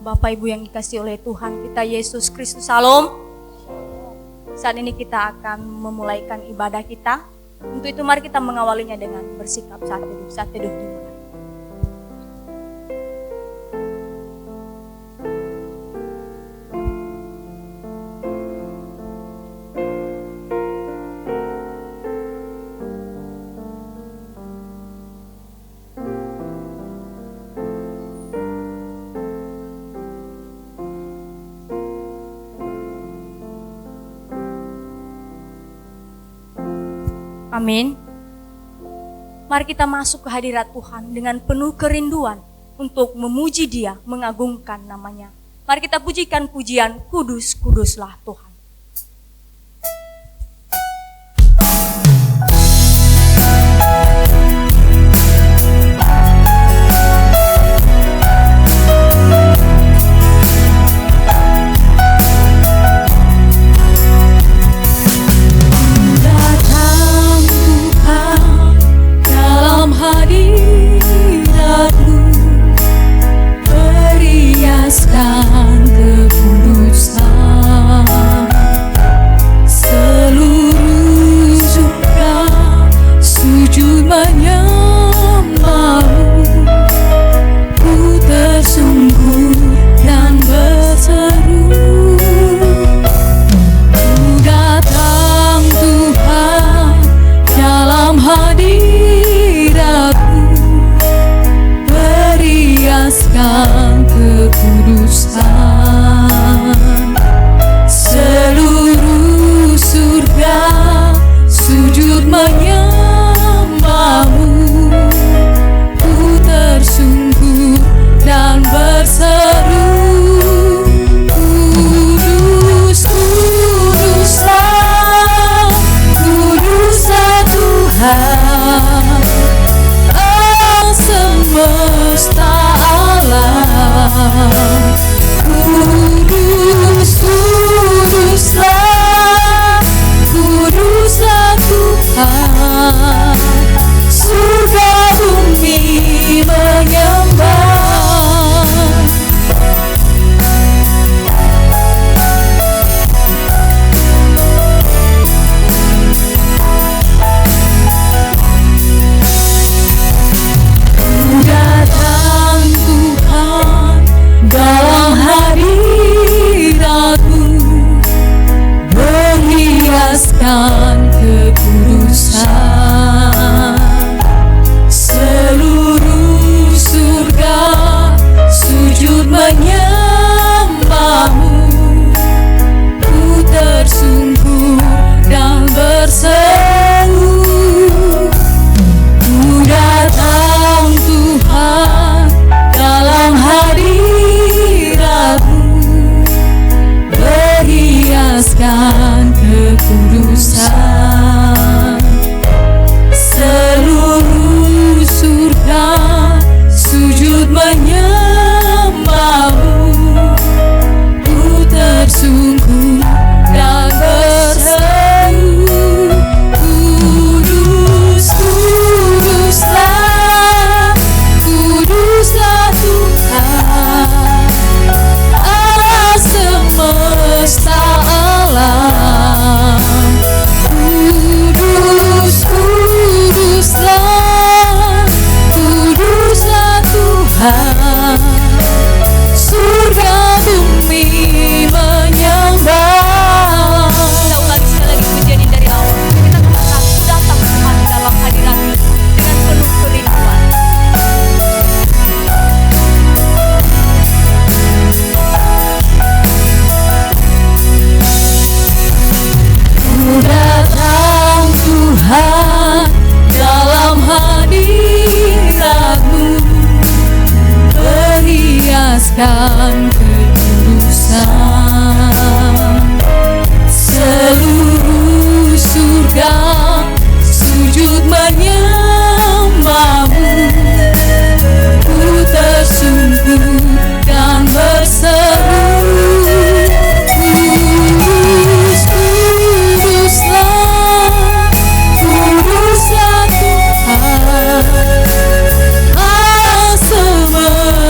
Bapak Ibu yang dikasihi oleh Tuhan kita Yesus Kristus. Salam. Saat ini kita akan memulaikan ibadah kita. Untuk itu mari kita mengawalinya dengan bersikap saat teduh dimulai. Amin. Mari kita masuk ke hadirat Tuhan dengan penuh kerinduan untuk memuji Dia, mengagungkan namanya. Mari kita pujikan pujian Kudus, Kuduslah Tuhan.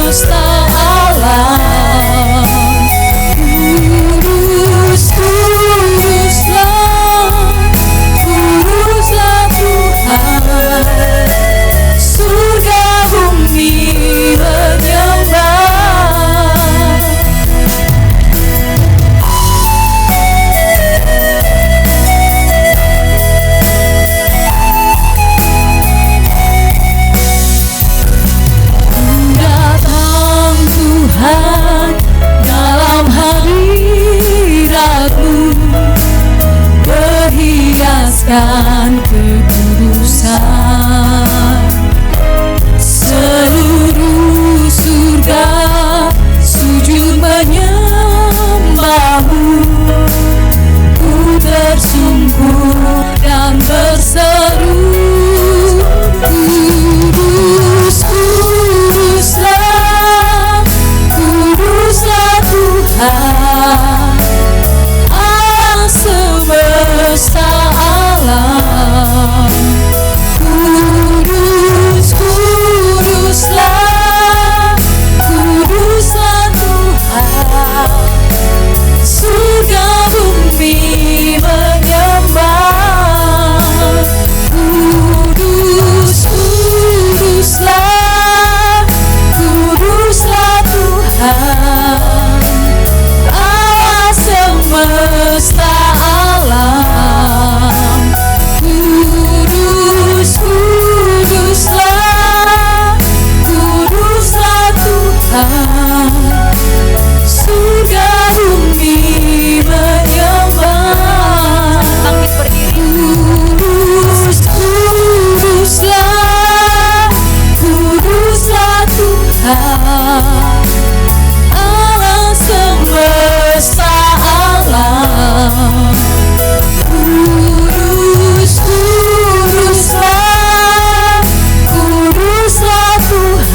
Semesta alam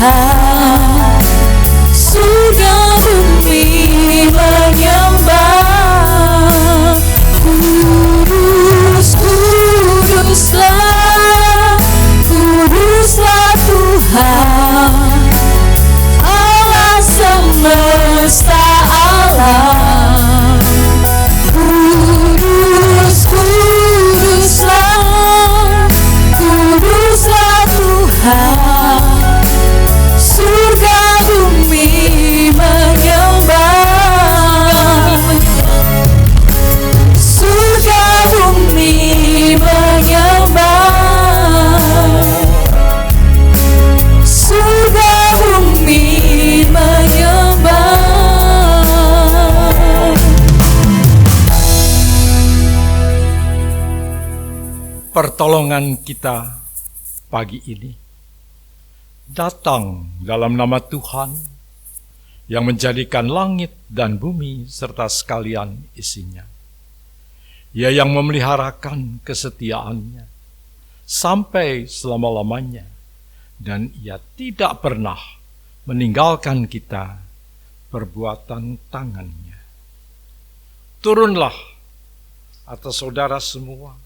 Tuhan, surga bumi menyembah. Kudus, kuduslah, kuduslah Tuhan, Allah semesta alam. Kudus, kuduslah, kuduslah Tuhan, surga bumi menyembah. Surga bumi menyembah. Surga bumi menyembah. Pertolongan kita pagi ini datang dalam nama Tuhan yang menjadikan langit dan bumi serta sekalian isinya. Ia yang memeliharakan kesetiaannya sampai selama-lamanya, dan Ia tidak pernah meninggalkan kita perbuatan tangannya. Turunlah atas saudara semua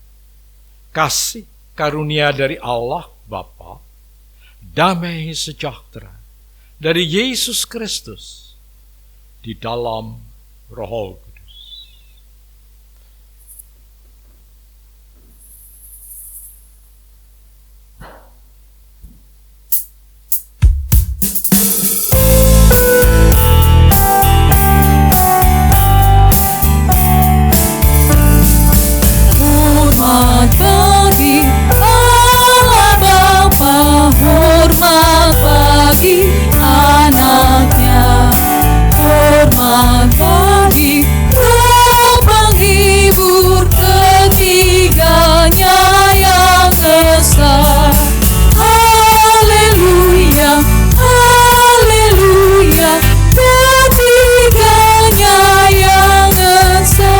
kasih karunia dari Allah Bapa, damai sejahtera dari Yesus Kristus di dalam Roh Kudus. Hormat bagi Allah Bapa, hormat bagi anaknya, hormat bagi Roh penghibur ketiganya yang esa. Haleluya, haleluya, ketiganya yang esa.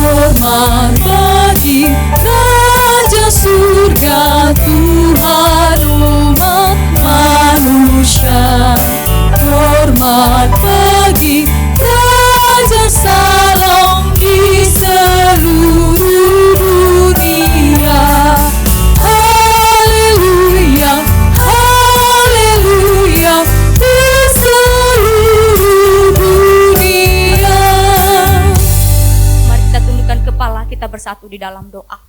Hormat bagi Raja surga, Tuhan umat manusia. Hormat bagi Raja Salom di seluruh dunia. Haleluya, haleluya, di seluruh dunia. Mari kita tundukkan kepala, kita bersatu di dalam doa.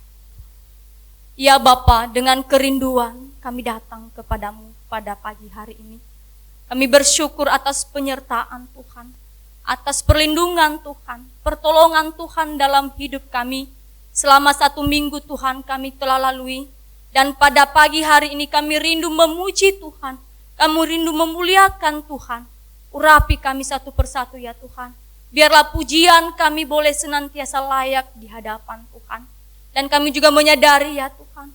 Ya Bapa, dengan kerinduan kami datang kepadamu pada pagi hari ini. Kami bersyukur atas penyertaan Tuhan, atas perlindungan Tuhan, pertolongan Tuhan dalam hidup kami. Selama 1 minggu Tuhan kami telah lalui, dan pada pagi hari ini kami rindu memuji Tuhan, kami rindu memuliakan Tuhan. Urapi kami satu persatu ya Tuhan. Biarlah pujian kami boleh senantiasa layak di hadapan Tuhan. Dan kami juga menyadari ya Tuhan,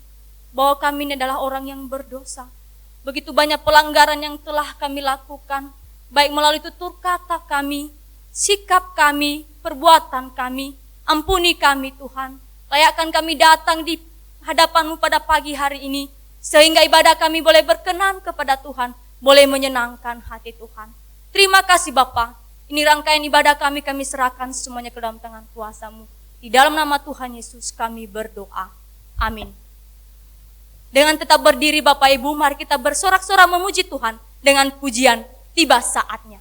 bahwa kami ini adalah orang yang berdosa. Begitu banyak pelanggaran yang telah kami lakukan, baik melalui tutur kata kami, sikap kami, perbuatan kami. Ampuni kami Tuhan, layakkan kami datang di hadapan-Mu pada pagi hari ini, sehingga ibadah kami boleh berkenan kepada Tuhan, boleh menyenangkan hati Tuhan. Terima kasih Bapa, ini rangkaian ibadah kami serahkan semuanya ke dalam tangan kuasa-Mu. Di dalam nama Tuhan Yesus kami berdoa. Amin. Dengan tetap berdiri Bapak Ibu, mari kita bersorak-sorai memuji Tuhan dengan pujian Tiba Saatnya.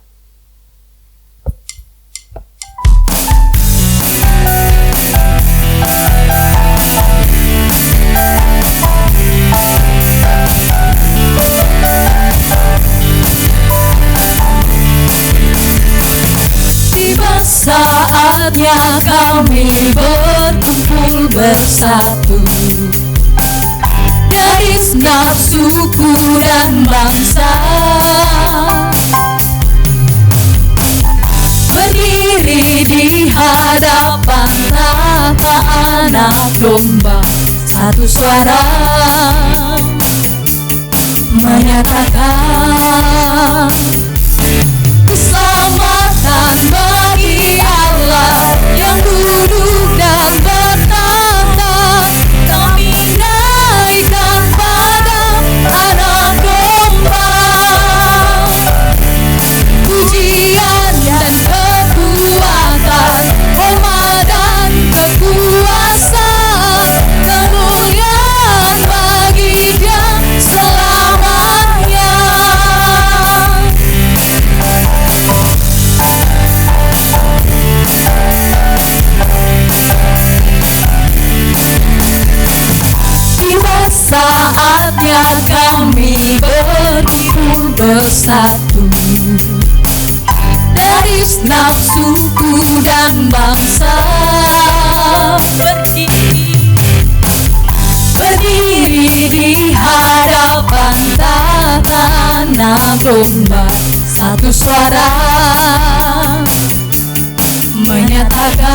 Tiba saatnya kami berkumpul bersatu dari segenap suku dan bangsa, berdiri di hadapan tahta Anak Domba, satu suara menyatakan keselamatan bagi Allah yang duduk dan saatnya kami berkumpul bersatu dari nafsuku dan bangsa, berdiri di hadapan tanah domba, satu suara menyatakan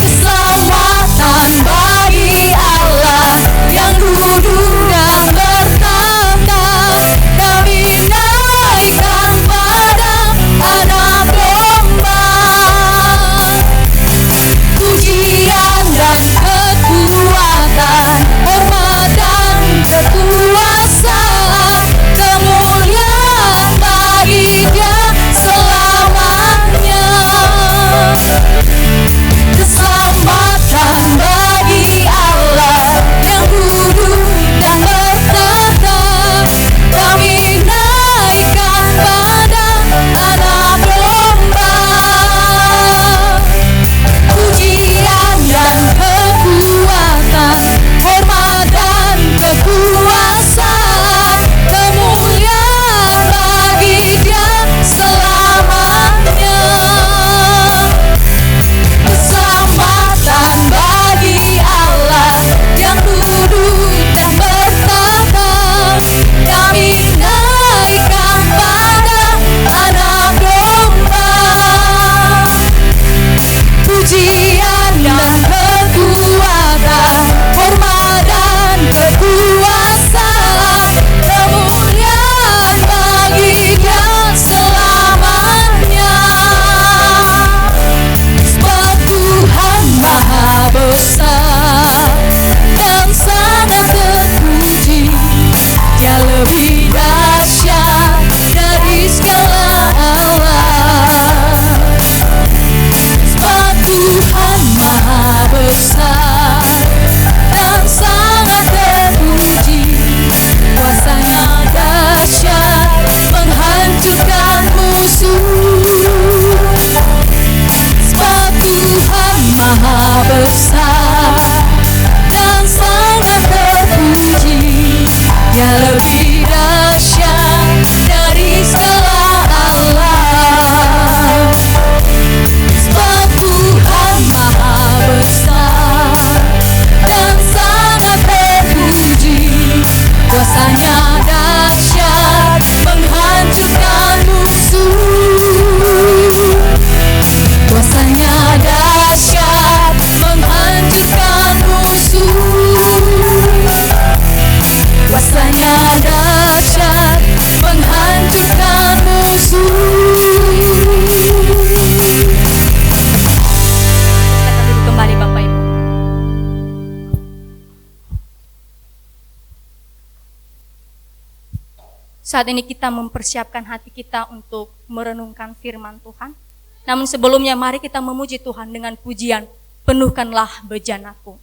keselamatan bagi Allah yang duduk dan bertata. Kami naikkan pada anak domba pujian dan kekuatan, hormat dan kekuasaan, kemuliaan bagi Dia selamanya. Keselamatan bagi Allah yang duduk dan bertata. Kami naikkan pada anak domba pujian dan kekuatan, hormat dan kekuasaan, kemuliaan bagi Dia selamanya. Keselamatan bagi Allah yang duduk dan bertata. Kami naikkan pada anak domba pujian dan kekuatan, hormat dan kekuasaan, kemuliaan bagi Dia selamanya. Sebab Tuhan Maha Besar dan sangat terpuji, Dia lebih dahsyat dari segala Allah. Sebab Tuhan Maha Besar dan sangat terpuji, kuasanya dahsyat menghancurkan musuh. Sebab Tuhan Maha Besar dan sangat terpuji, Dia lebih dahsyat dari segala Allah. Sebab Tuhan Maha Besar dan sangat terpuji, kuasanya dahsyat menghancurkan musuh. Kuasanya dahsyat menghancurkan musuh. Kuasanya dahsyat menghancurkan musuh. Silakan duduk kembali Bapak Ibu. Saat ini kita mempersiapkan hati kita untuk merenungkan firman Tuhan. Namun sebelumnya mari kita memuji Tuhan dengan pujian, penuhkanlah bejanaku.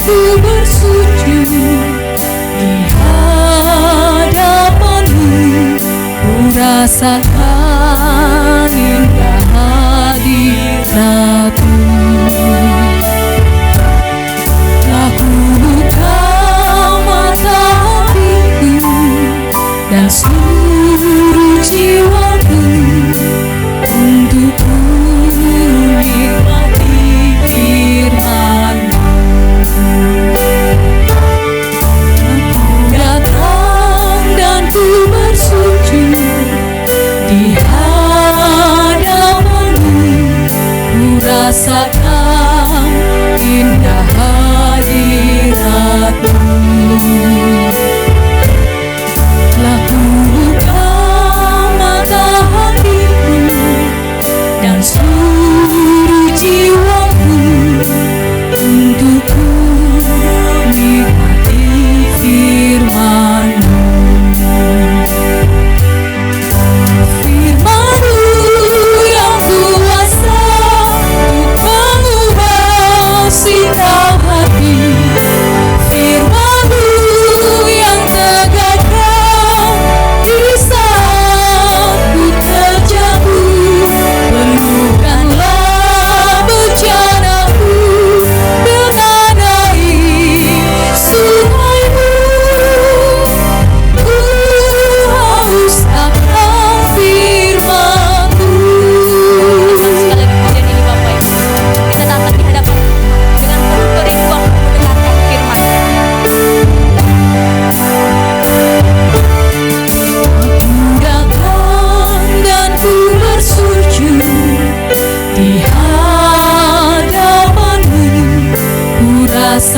Ku bersujud di hadapan-Mu, ku rasakan indah hadirat-Mu. Telah ku buka mata hatiku dan seluruh jiwaku untuk ku nikmati firman-Mu. Aku datang dan ku bersujud di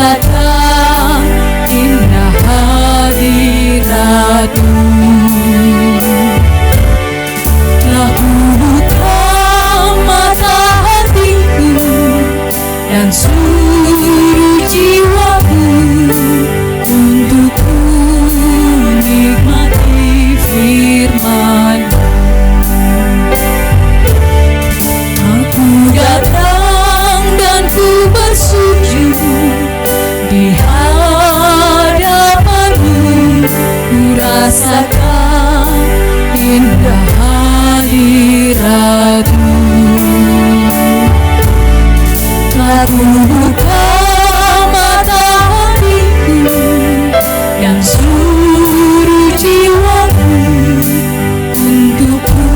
rasakan indah hadirat-Mu. Telah Ku buka mata hatiku dan seluruh jiwaku untuk ku nikmati firman-Mu. Aku datang dan ku bersujud di hadapan-Mu. Ku rasakan indah hadirat-Mu. Telah Ku buka mata hatiku dan seluruh jiwaku untuk ku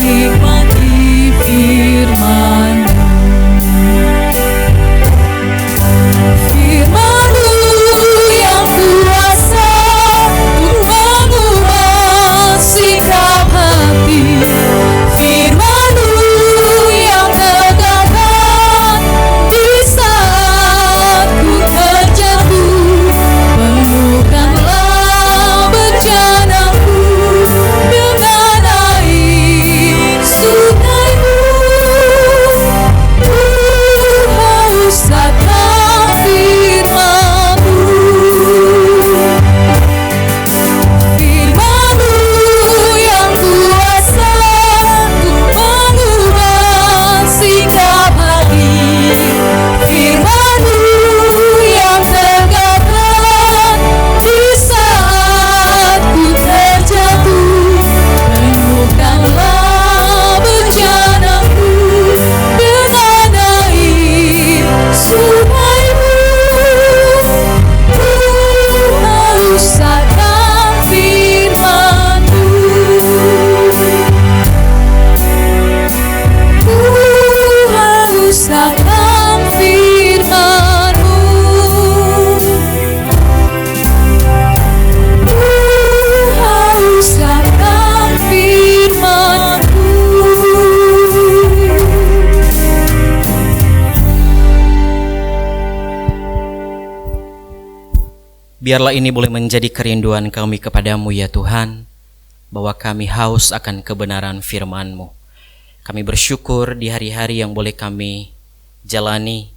nikmati firman-Mu. Firman-Mu yang kuasa untuk mengubah sikap hati. Firman-Mu yang tegakkan di saat ku terjatuh. Penuhkanlah bencanaku dengan air sungai-Mu. Ku haus akan firman-Mu. Firman-Mu yang kuasa untuk mengubah sikap hati. Firman-Mu yang tegakkan di saat ku terjatuh. Penuhkanlah bencanaku dengan air sungai-Mu. Ku haus akan firman-Mu. Ku haus akan firman-Mu. Ku haus akan firman-Mu. Biarlah ini boleh menjadi kerinduan kami kepadamu ya Tuhan, bahwa kami haus akan kebenaran firman-Mu. Kami bersyukur di hari-hari yang boleh kami jalani,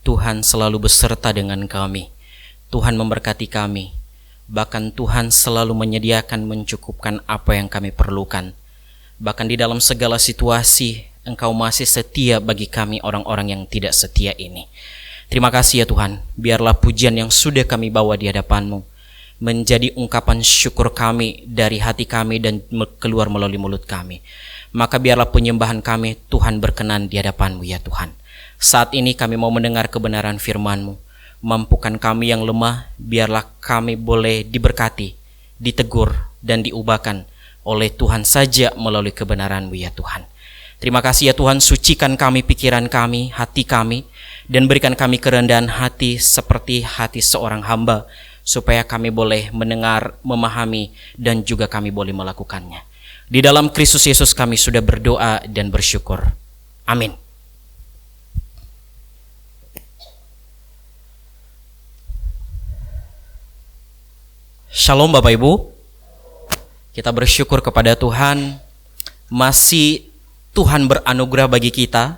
Tuhan selalu beserta dengan kami. Tuhan memberkati kami, bahkan Tuhan selalu menyediakan mencukupkan apa yang kami perlukan. Bahkan di dalam segala situasi, Engkau masih setia bagi kami orang-orang yang tidak setia ini. Terima kasih ya Tuhan, biarlah pujian yang sudah kami bawa di hadapan-Mu menjadi ungkapan syukur kami dari hati kami dan keluar melalui mulut kami. Maka biarlah penyembahan kami Tuhan berkenan di hadapan-Mu ya Tuhan. Saat ini kami mau mendengar kebenaran firman-Mu. Mampukan kami yang lemah, biarlah kami boleh diberkati, ditegur dan diubahkan oleh Tuhan saja melalui kebenaran-Mu ya Tuhan. Terima kasih ya Tuhan, sucikan kami, pikiran kami, hati kami, dan berikan kami kerendahan hati seperti hati seorang hamba, supaya kami boleh mendengar, memahami, dan juga kami boleh melakukannya. Di dalam Kristus Yesus kami sudah berdoa dan bersyukur. Amin. Shalom Bapak Ibu. Kita bersyukur kepada Tuhan, masih Tuhan beranugerah bagi kita.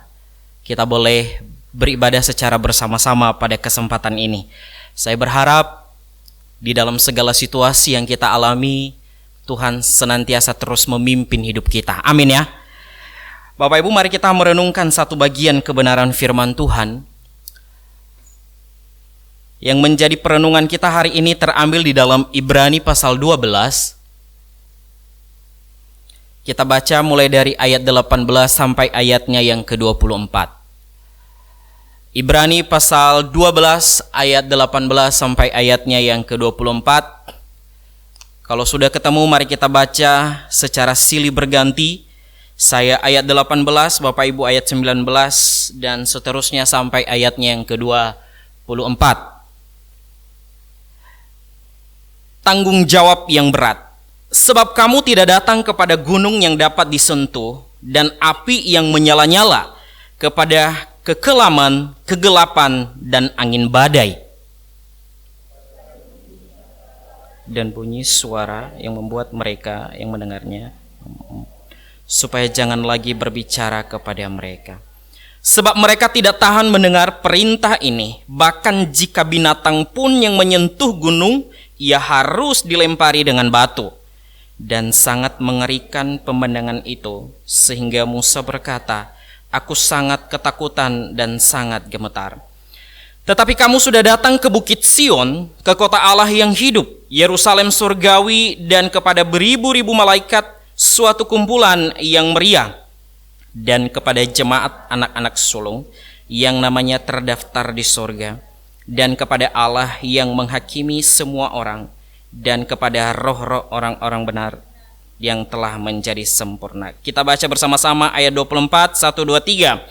Kita boleh beribadah secara bersama-sama pada kesempatan ini. Saya berharap di dalam segala situasi yang kita alami, Tuhan senantiasa terus memimpin hidup kita. Amin ya. Bapak Ibu, mari kita merenungkan satu bagian kebenaran firman Tuhan yang menjadi perenungan kita hari ini, terambil di dalam Ibrani pasal 12. Kita baca mulai dari ayat 18 sampai ayatnya yang ke-24. Ibrani pasal 12 ayat 18 sampai ayatnya yang ke-24. Kalau sudah ketemu, mari kita baca secara silih berganti. Saya ayat 18, Bapak Ibu ayat 19, dan seterusnya sampai ayatnya yang ke-24. Tanggung jawab yang berat. Sebab kamu tidak datang kepada gunung yang dapat disentuh dan api yang menyala-nyala, kepada kekelaman, kegelapan, dan angin badai. Dan bunyi suara yang membuat mereka yang mendengarnya supaya jangan lagi berbicara kepada mereka. Sebab mereka tidak tahan mendengar perintah ini. Bahkan jika binatang pun yang menyentuh gunung, ia harus dilempari dengan batu. Dan sangat mengerikan pemandangan itu, sehingga Musa berkata, "Aku sangat ketakutan dan sangat gemetar." Tetapi kamu sudah datang ke Bukit Sion, ke kota Allah yang hidup, Yerusalem surgawi, dan kepada beribu-ribu malaikat, suatu kumpulan yang meriah, dan kepada jemaat anak-anak sulung yang namanya terdaftar di sorga, dan kepada Allah yang menghakimi semua orang, dan kepada roh-roh orang-orang benar yang telah menjadi sempurna. Kita baca bersama-sama ayat 24, 1, 2, 3.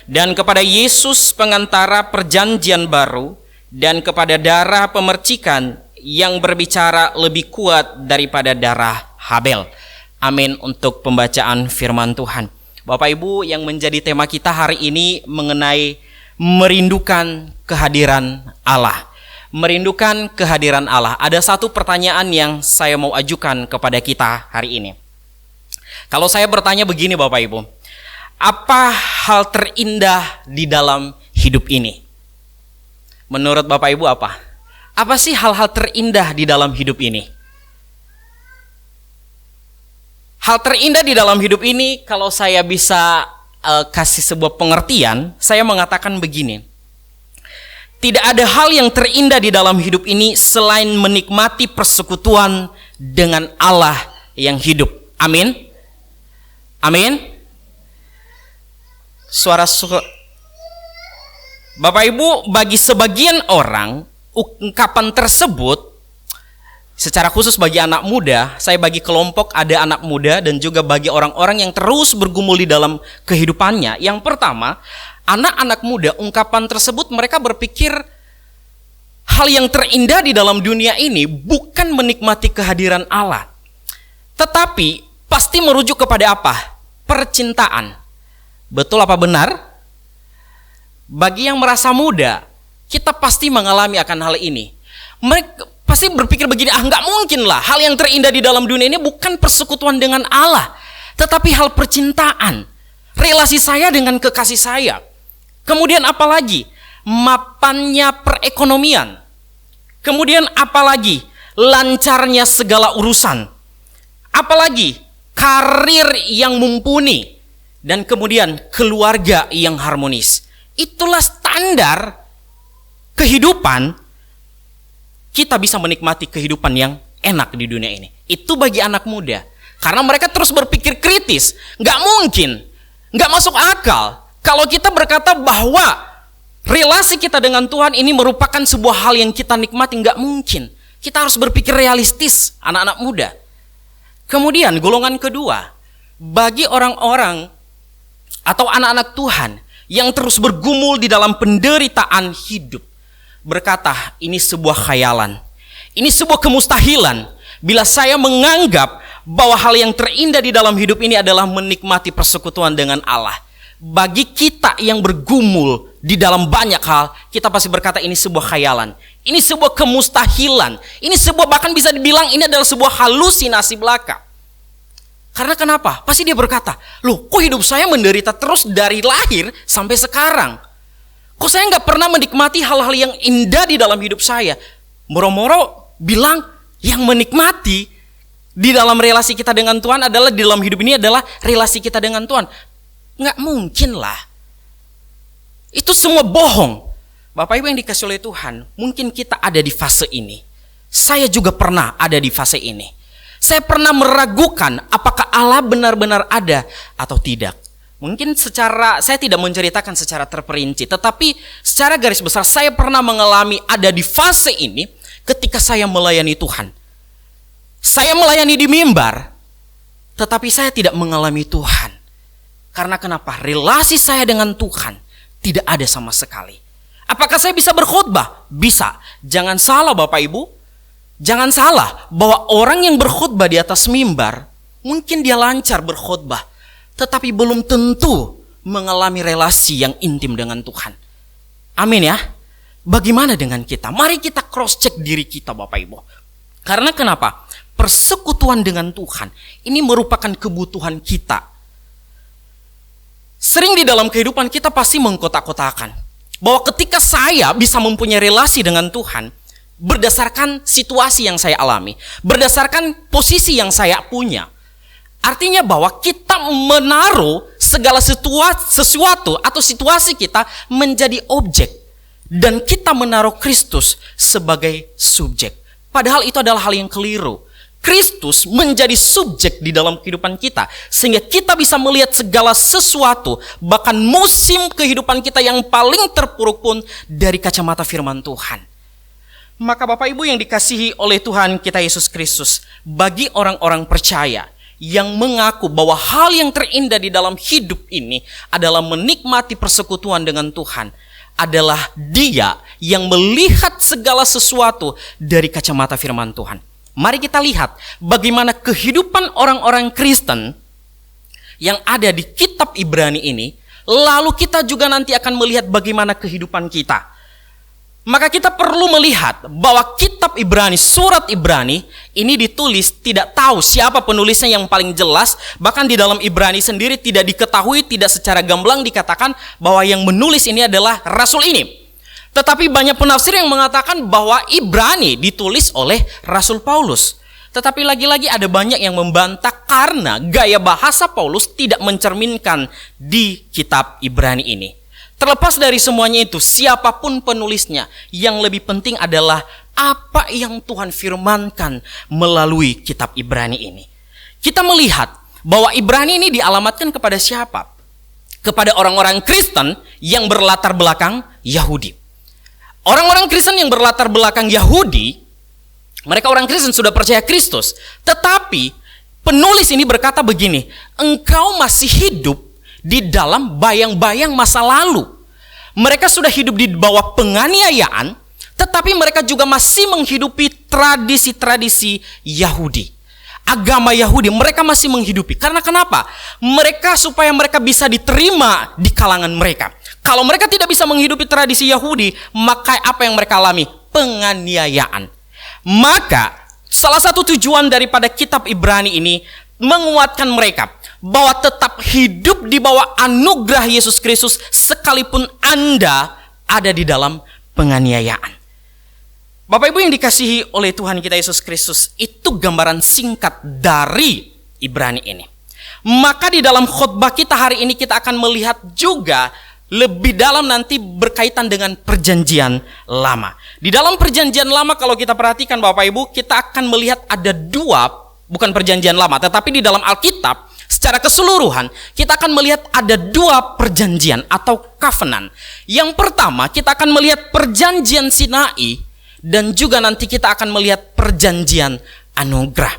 Dan kepada Yesus pengantara perjanjian baru, dan kepada darah pemercikan yang berbicara lebih kuat daripada darah Habel. Amin untuk pembacaan firman Tuhan. Bapak Ibu, yang menjadi tema kita hari ini mengenai merindukan kehadiran Allah. Merindukan kehadiran Allah. Ada satu pertanyaan yang saya mau ajukan kepada kita hari ini. Kalau saya bertanya begini Bapak Ibu, apa hal terindah di dalam hidup ini? Menurut Bapak Ibu apa? Apa sih hal-hal terindah di dalam hidup ini? Hal terindah di dalam hidup ini, kalau saya bisa kasih sebuah pengertian, saya mengatakan begini. Tidak ada hal yang terindah di dalam hidup ini selain menikmati persekutuan dengan Allah yang hidup. Amin. Amin. Bapak Ibu, bagi sebagian orang, ungkapan tersebut secara khusus bagi anak muda, saya bagi kelompok ada anak muda dan juga bagi orang-orang yang terus bergumul di dalam kehidupannya. Yang pertama, anak-anak muda, ungkapan tersebut mereka berpikir hal yang terindah di dalam dunia ini bukan menikmati kehadiran Allah, tetapi pasti merujuk kepada apa? Percintaan. Betul apa benar? Bagi yang merasa muda, kita pasti mengalami akan hal ini. Mereka pasti berpikir begini, nggak mungkin lah, hal yang terindah di dalam dunia ini bukan persekutuan dengan Allah, tetapi hal percintaan, relasi saya dengan kekasih saya. Kemudian apalagi? Mapannya perekonomian. Kemudian apalagi? Lancarnya segala urusan. Apalagi? Karir yang mumpuni. Dan kemudian keluarga yang harmonis. Itulah standar kehidupan. Kita bisa menikmati kehidupan yang enak di dunia ini. Itu bagi anak muda. Karena mereka terus berpikir kritis. Nggak mungkin, nggak masuk akal kalau kita berkata bahwa relasi kita dengan Tuhan ini merupakan sebuah hal yang kita nikmati. Nggak mungkin. Kita harus berpikir realistis, anak-anak muda. Kemudian golongan kedua, bagi orang-orang atau anak-anak Tuhan yang terus bergumul di dalam penderitaan hidup, berkata, ini sebuah khayalan, ini sebuah kemustahilan bila saya menganggap bahwa hal yang terindah di dalam hidup ini adalah menikmati persekutuan dengan Allah. Bagi kita yang bergumul di dalam banyak hal, kita pasti berkata ini sebuah khayalan, ini sebuah kemustahilan, ini sebuah, bahkan bisa dibilang ini adalah sebuah halusinasi belaka. Karena kenapa? Pasti dia berkata, loh kok hidup saya menderita terus dari lahir sampai sekarang? Kok saya nggak pernah menikmati hal-hal yang indah di dalam hidup saya? Moro-moro bilang yang menikmati di dalam relasi kita dengan Tuhan adalah, di dalam hidup ini adalah relasi kita dengan Tuhan. Nggak mungkin lah. Itu semua bohong. Bapak Ibu yang dikasih oleh Tuhan, mungkin kita ada di fase ini. Saya juga pernah ada di fase ini. Saya pernah meragukan apakah Allah benar-benar ada atau tidak. Mungkin saya tidak menceritakan secara terperinci, tetapi secara garis besar saya pernah mengalami ada di fase ini ketika saya melayani Tuhan. Saya melayani di mimbar, tetapi saya tidak mengalami Tuhan. Karena kenapa? Relasi saya dengan Tuhan tidak ada sama sekali. Apakah saya bisa berkhotbah? Bisa. Jangan salah Bapak Ibu. Jangan salah bahwa orang yang berkhotbah di atas mimbar, mungkin dia lancar berkhotbah, tetapi belum tentu mengalami relasi yang intim dengan Tuhan. Amin ya. Bagaimana dengan kita? Mari kita cross check diri kita Bapak Ibu. Karena kenapa? Persekutuan dengan Tuhan ini merupakan kebutuhan kita. Sering di dalam kehidupan kita pasti mengkotak-kotakan bahwa ketika saya bisa mempunyai relasi dengan Tuhan berdasarkan situasi yang saya alami, berdasarkan posisi yang saya punya. Artinya bahwa kita menaruh segala sesuatu atau situasi kita menjadi objek. Dan kita menaruh Kristus sebagai subjek. Padahal itu adalah hal yang keliru. Kristus menjadi subjek di dalam kehidupan kita. Sehingga kita bisa melihat segala sesuatu. Bahkan musim kehidupan kita yang paling terpuruk pun dari kacamata firman Tuhan. Maka Bapak Ibu yang dikasihi oleh Tuhan kita Yesus Kristus. Bagi orang-orang percaya yang mengaku bahwa hal yang terindah di dalam hidup ini adalah menikmati persekutuan dengan Tuhan. Adalah dia yang melihat segala sesuatu dari kacamata firman Tuhan. Mari kita lihat bagaimana kehidupan orang-orang Kristen yang ada di kitab Ibrani ini. Lalu kita juga nanti akan melihat bagaimana kehidupan kita. Maka kita perlu melihat bahwa kitab Ibrani, surat Ibrani ini ditulis tidak tahu siapa penulisnya yang paling jelas. Bahkan di dalam Ibrani sendiri tidak diketahui, tidak secara gamblang dikatakan bahwa yang menulis ini adalah rasul ini. Tetapi banyak penafsir yang mengatakan bahwa Ibrani ditulis oleh Rasul Paulus. Tetapi lagi-lagi ada banyak yang membantah karena gaya bahasa Paulus tidak mencerminkan di kitab Ibrani ini. Terlepas dari semuanya itu, siapapun penulisnya, yang lebih penting adalah apa yang Tuhan firmankan melalui kitab Ibrani ini. Kita melihat bahwa Ibrani ini dialamatkan kepada siapa? Kepada orang-orang Kristen yang berlatar belakang Yahudi. Orang-orang Kristen yang berlatar belakang Yahudi, mereka orang Kristen sudah percaya Kristus. Tetapi penulis ini berkata begini, engkau masih hidup di dalam bayang-bayang masa lalu. Mereka sudah hidup di bawah penganiayaan, tetapi mereka juga masih menghidupi tradisi-tradisi Yahudi. Agama Yahudi mereka masih menghidupi. Karena kenapa? Supaya mereka bisa diterima di kalangan mereka. Kalau mereka tidak bisa menghidupi tradisi Yahudi, maka apa yang mereka alami? Penganiayaan. Maka salah satu tujuan daripada kitab Ibrani ini menguatkan mereka bahwa tetap hidup di bawah anugerah Yesus Kristus sekalipun Anda ada di dalam penganiayaan. Bapak Ibu yang dikasihi oleh Tuhan kita Yesus Kristus, itu gambaran singkat dari Ibrani ini. Maka di dalam khotbah kita hari ini kita akan melihat juga lebih dalam nanti berkaitan dengan perjanjian lama. Di dalam perjanjian lama kalau kita perhatikan Bapak Ibu, kita akan melihat ada dua, bukan perjanjian lama, tetapi di dalam Alkitab secara keseluruhan, kita akan melihat ada dua perjanjian atau covenant. Yang pertama, kita akan melihat perjanjian Sinai dan juga nanti kita akan melihat perjanjian anugerah.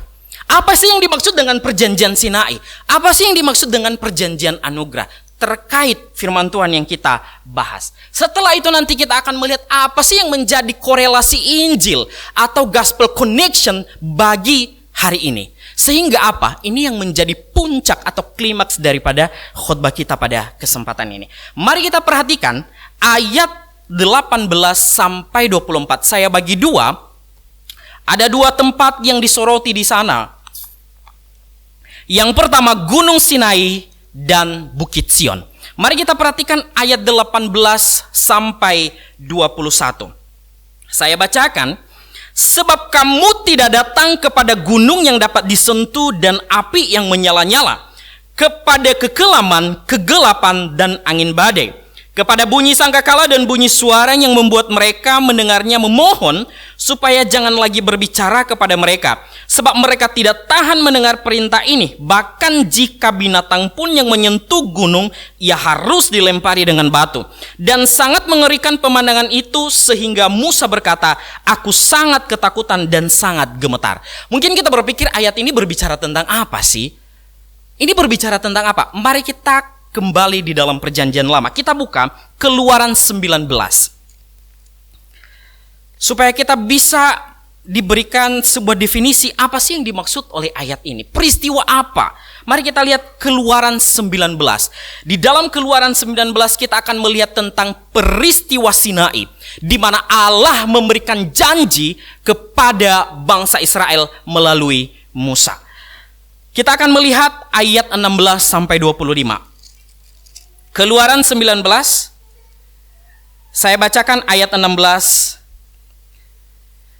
Apa sih yang dimaksud dengan perjanjian Sinai? Apa sih yang dimaksud dengan perjanjian anugerah? Terkait firman Tuhan yang kita bahas. Setelah itu nanti kita akan melihat apa sih yang menjadi korelasi Injil atau gospel connection bagi hari ini. Sehingga apa? Ini yang menjadi puncak atau klimaks daripada khotbah kita pada kesempatan ini. Mari kita perhatikan ayat 18 sampai 24. Saya bagi dua. Ada dua tempat yang disoroti di sana. Yang pertama Gunung Sinai dan Bukit Sion. Mari kita perhatikan ayat 18 sampai 21. Saya bacakan. Sebab kamu tidak datang kepada gunung yang dapat disentuh dan api yang menyala-nyala, kepada kekelaman, kegelapan dan angin badai, kepada bunyi sangkakala dan bunyi suara yang membuat mereka mendengarnya memohon supaya jangan lagi berbicara kepada mereka, sebab mereka tidak tahan mendengar perintah ini. Bahkan jika binatang pun yang menyentuh gunung, ia harus dilempari dengan batu. Dan sangat mengerikan pemandangan itu sehingga Musa berkata, aku sangat ketakutan dan sangat gemetar. Mungkin kita berpikir ayat ini berbicara tentang apa sih? Ini berbicara tentang apa? Mari kita kembali di dalam perjanjian lama. Kita buka Keluaran 19. Supaya kita bisa diberikan sebuah definisi apa sih yang dimaksud oleh ayat ini. Peristiwa apa? Mari kita lihat Keluaran 19. Di dalam Keluaran 19 kita akan melihat tentang peristiwa Sinai, di mana Allah memberikan janji kepada bangsa Israel melalui Musa. Kita akan melihat ayat 16 sampai 25. Keluaran 19, saya bacakan ayat 16.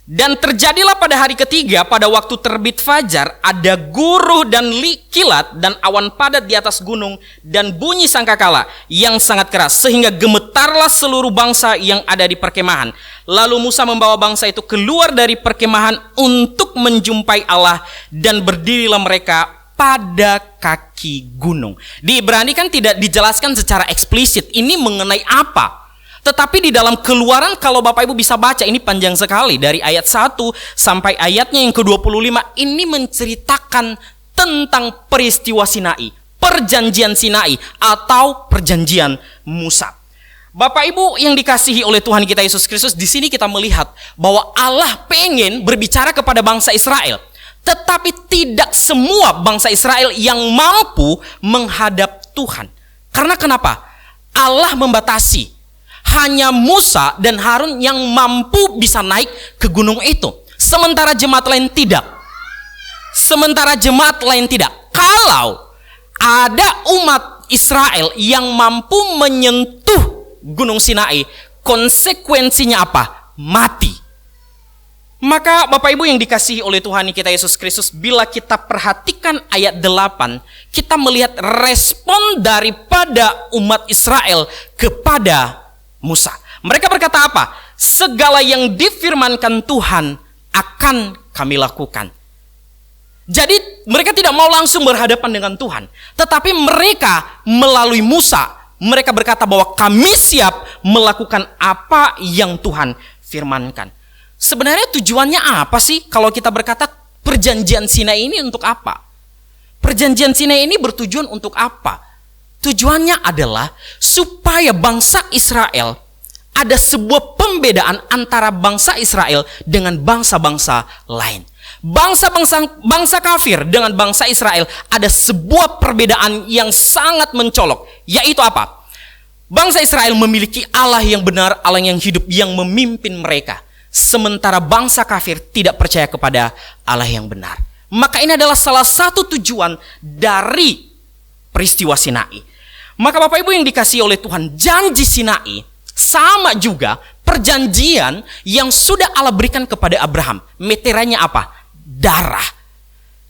Dan terjadilah pada hari ketiga, pada waktu terbit fajar, ada guruh dan kilat dan awan padat di atas gunung, dan bunyi sangkakala yang sangat keras, sehingga gemetarlah seluruh bangsa yang ada di perkemahan. Lalu Musa membawa bangsa itu keluar dari perkemahan untuk menjumpai Allah, dan berdirilah mereka pada kaki gunung. Di Ibrani kan tidak dijelaskan secara eksplisit ini mengenai apa. Tetapi di dalam Keluaran, kalau Bapak Ibu bisa baca, ini panjang sekali. Dari ayat 1 sampai ayatnya yang ke-25, ini menceritakan tentang peristiwa Sinai, perjanjian Sinai atau perjanjian Musa. Bapak Ibu yang dikasihi oleh Tuhan kita Yesus Kristus, di sini kita melihat bahwa Allah pengen berbicara kepada bangsa Israel. Tetapi tidak semua bangsa Israel yang mampu menghadap Tuhan. Karena kenapa? Allah membatasi. Hanya Musa dan Harun yang mampu bisa naik ke gunung itu. Sementara jemaat lain tidak. Kalau ada umat Israel yang mampu menyentuh gunung Sinai, konsekuensinya apa? Mati. Maka Bapak Ibu yang dikasihi oleh Tuhan kita Yesus Kristus, bila kita perhatikan ayat 8, kita melihat respon daripada umat Israel kepada Musa. Mereka berkata apa? Segala yang difirmankan Tuhan akan kami lakukan. Jadi mereka tidak mau langsung berhadapan dengan Tuhan, tetapi mereka melalui Musa, mereka berkata bahwa kami siap melakukan apa yang Tuhan firmankan. Sebenarnya tujuannya apa sih kalau kita berkata perjanjian Sinai ini untuk apa? Perjanjian Sinai ini bertujuan untuk apa? Tujuannya adalah supaya bangsa Israel, ada sebuah pembedaan antara bangsa Israel dengan bangsa-bangsa lain. Bangsa kafir dengan bangsa Israel ada sebuah perbedaan yang sangat mencolok, yaitu apa? Bangsa Israel memiliki Allah yang benar, Allah yang hidup, yang memimpin mereka. Sementara bangsa kafir tidak percaya kepada Allah yang benar. Maka ini adalah salah satu tujuan dari peristiwa Sinai. Maka Bapak Ibu yang dikasihi oleh Tuhan, janji Sinai sama juga perjanjian yang sudah Allah berikan kepada Abraham. Meterannya apa? Darah.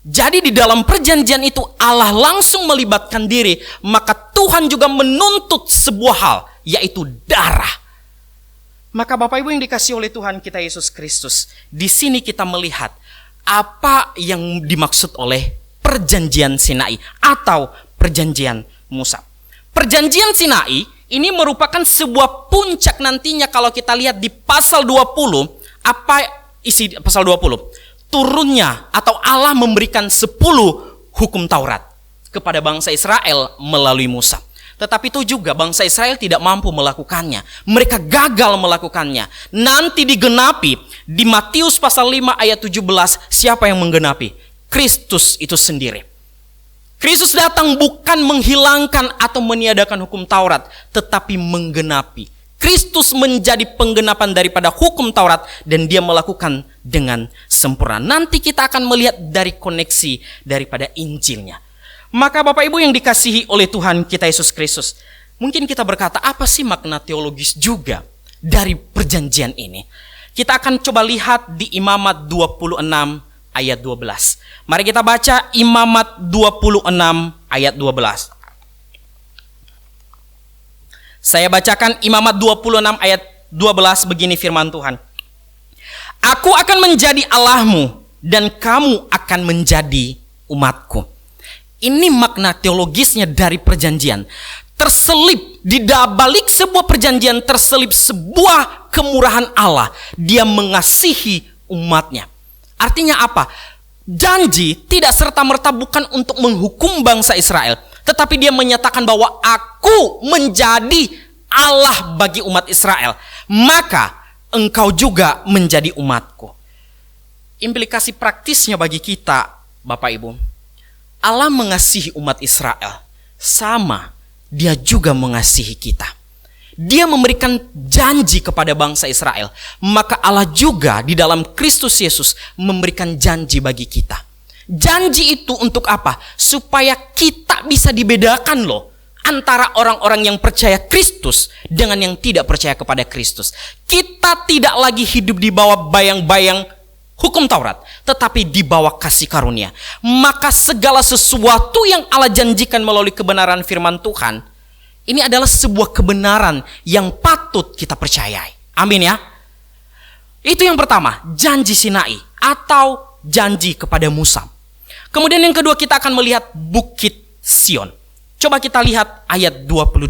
Jadi di dalam perjanjian itu Allah langsung melibatkan diri, maka Tuhan juga menuntut sebuah hal, yaitu darah. Maka Bapak Ibu yang dikasihi oleh Tuhan kita Yesus Kristus, di sini kita melihat apa yang dimaksud oleh perjanjian Sinai atau perjanjian Musa. Perjanjian Sinai ini merupakan sebuah puncak nantinya kalau kita lihat di pasal 20. Apa isi pasal 20? Turunnya atau Allah memberikan 10 hukum Taurat kepada bangsa Israel melalui Musa. Tetapi itu juga bangsa Israel tidak mampu melakukannya. Mereka gagal melakukannya. Nanti digenapi di Matius pasal 5 ayat 17. Siapa yang menggenapi? Kristus itu sendiri. Kristus datang bukan menghilangkan atau meniadakan hukum Taurat, tetapi menggenapi. Kristus menjadi penggenapan daripada hukum Taurat dan dia melakukan dengan sempurna. Nanti kita akan melihat dari koneksi daripada Injilnya. Maka Bapak Ibu yang dikasihi oleh Tuhan kita Yesus Kristus, mungkin kita berkata apa sih makna teologis juga dari perjanjian ini? Kita akan coba lihat di Imamat 26 ayat 12. Mari kita baca Imamat 26 ayat 12. Saya bacakan Imamat 26 ayat 12, begini firman Tuhan. Aku akan menjadi Allahmu dan kamu akan menjadi umatku. Ini makna teologisnya dari perjanjian. Terselip di balik sebuah perjanjian, terselip sebuah kemurahan Allah. Dia mengasihi umatnya. Artinya apa? Janji tidak serta-merta bukan untuk menghukum bangsa Israel, tetapi dia menyatakan bahwa aku menjadi Allah bagi umat Israel, maka engkau juga menjadi umatku. implikasi praktisnya bagi kita, Bapak Ibu, Allah mengasihi umat Israel sama Dia juga mengasihi kita. Dia memberikan janji kepada bangsa Israel, maka Allah juga di dalam Kristus Yesus memberikan janji bagi kita. Janji itu untuk apa? Supaya kita bisa dibedakan loh antara orang-orang yang percaya Kristus dengan yang tidak percaya kepada Kristus. Kita tidak lagi hidup di bawah bayang-bayang hukum Taurat, tetapi di bawah kasih karunia. Maka segala sesuatu yang Allah janjikan melalui kebenaran firman Tuhan, ini adalah sebuah kebenaran yang patut kita percayai. Amin ya. Itu yang pertama, janji Sinai atau janji kepada Musa. Kemudian yang kedua, kita akan melihat Bukit Sion. Coba kita lihat ayat 22.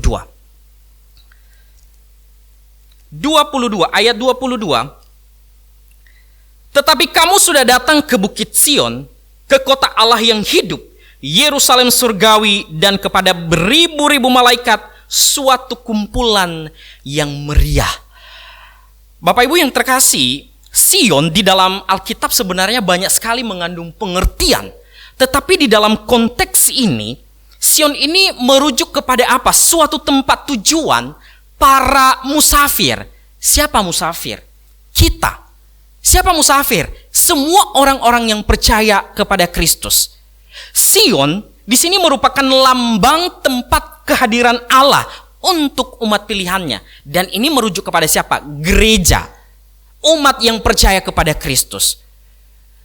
22, ayat 22. Tetapi kamu sudah datang ke Bukit Sion, ke kota Allah yang hidup, Yerusalem surgawi, dan kepada beribu-ribu malaikat, suatu kumpulan yang meriah. Bapak Ibu yang terkasih, Sion di dalam Alkitab sebenarnya banyak sekali mengandung pengertian. Tetapi di dalam konteks ini, Sion ini merujuk kepada apa? Suatu tempat tujuan para musafir. Siapa musafir? Kita. Siapa musafir? Semua orang-orang yang percaya kepada Kristus. Sion di sini merupakan lambang tempat kehadiran Allah untuk umat pilihannya. Dan ini merujuk kepada siapa? Gereja. Umat yang percaya kepada Kristus.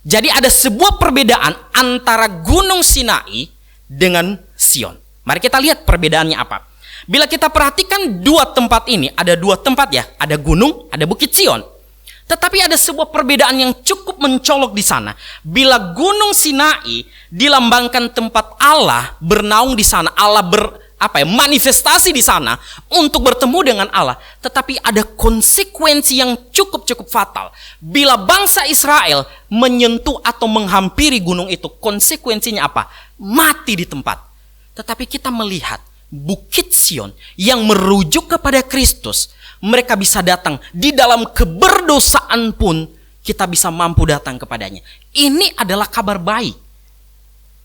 Jadi ada sebuah perbedaan antara Gunung Sinai dengan Sion. Mari kita lihat perbedaannya apa. Bila kita perhatikan dua tempat ini, ada dua tempat ya, ada gunung, ada Bukit Sion. Tetapi ada sebuah perbedaan yang cukup mencolok di sana. Bila Gunung Sinai dilambangkan tempat Allah bernaung di sana, Allah manifestasi di sana untuk bertemu dengan Allah. Tetapi ada konsekuensi yang cukup fatal. Bila bangsa Israel menyentuh atau menghampiri gunung itu, konsekuensinya apa? Mati di tempat. Tetapi kita melihat Bukit Sion yang merujuk kepada Kristus, mereka bisa datang di dalam keberdosaan pun kita bisa mampu datang kepadanya. Ini adalah kabar baik.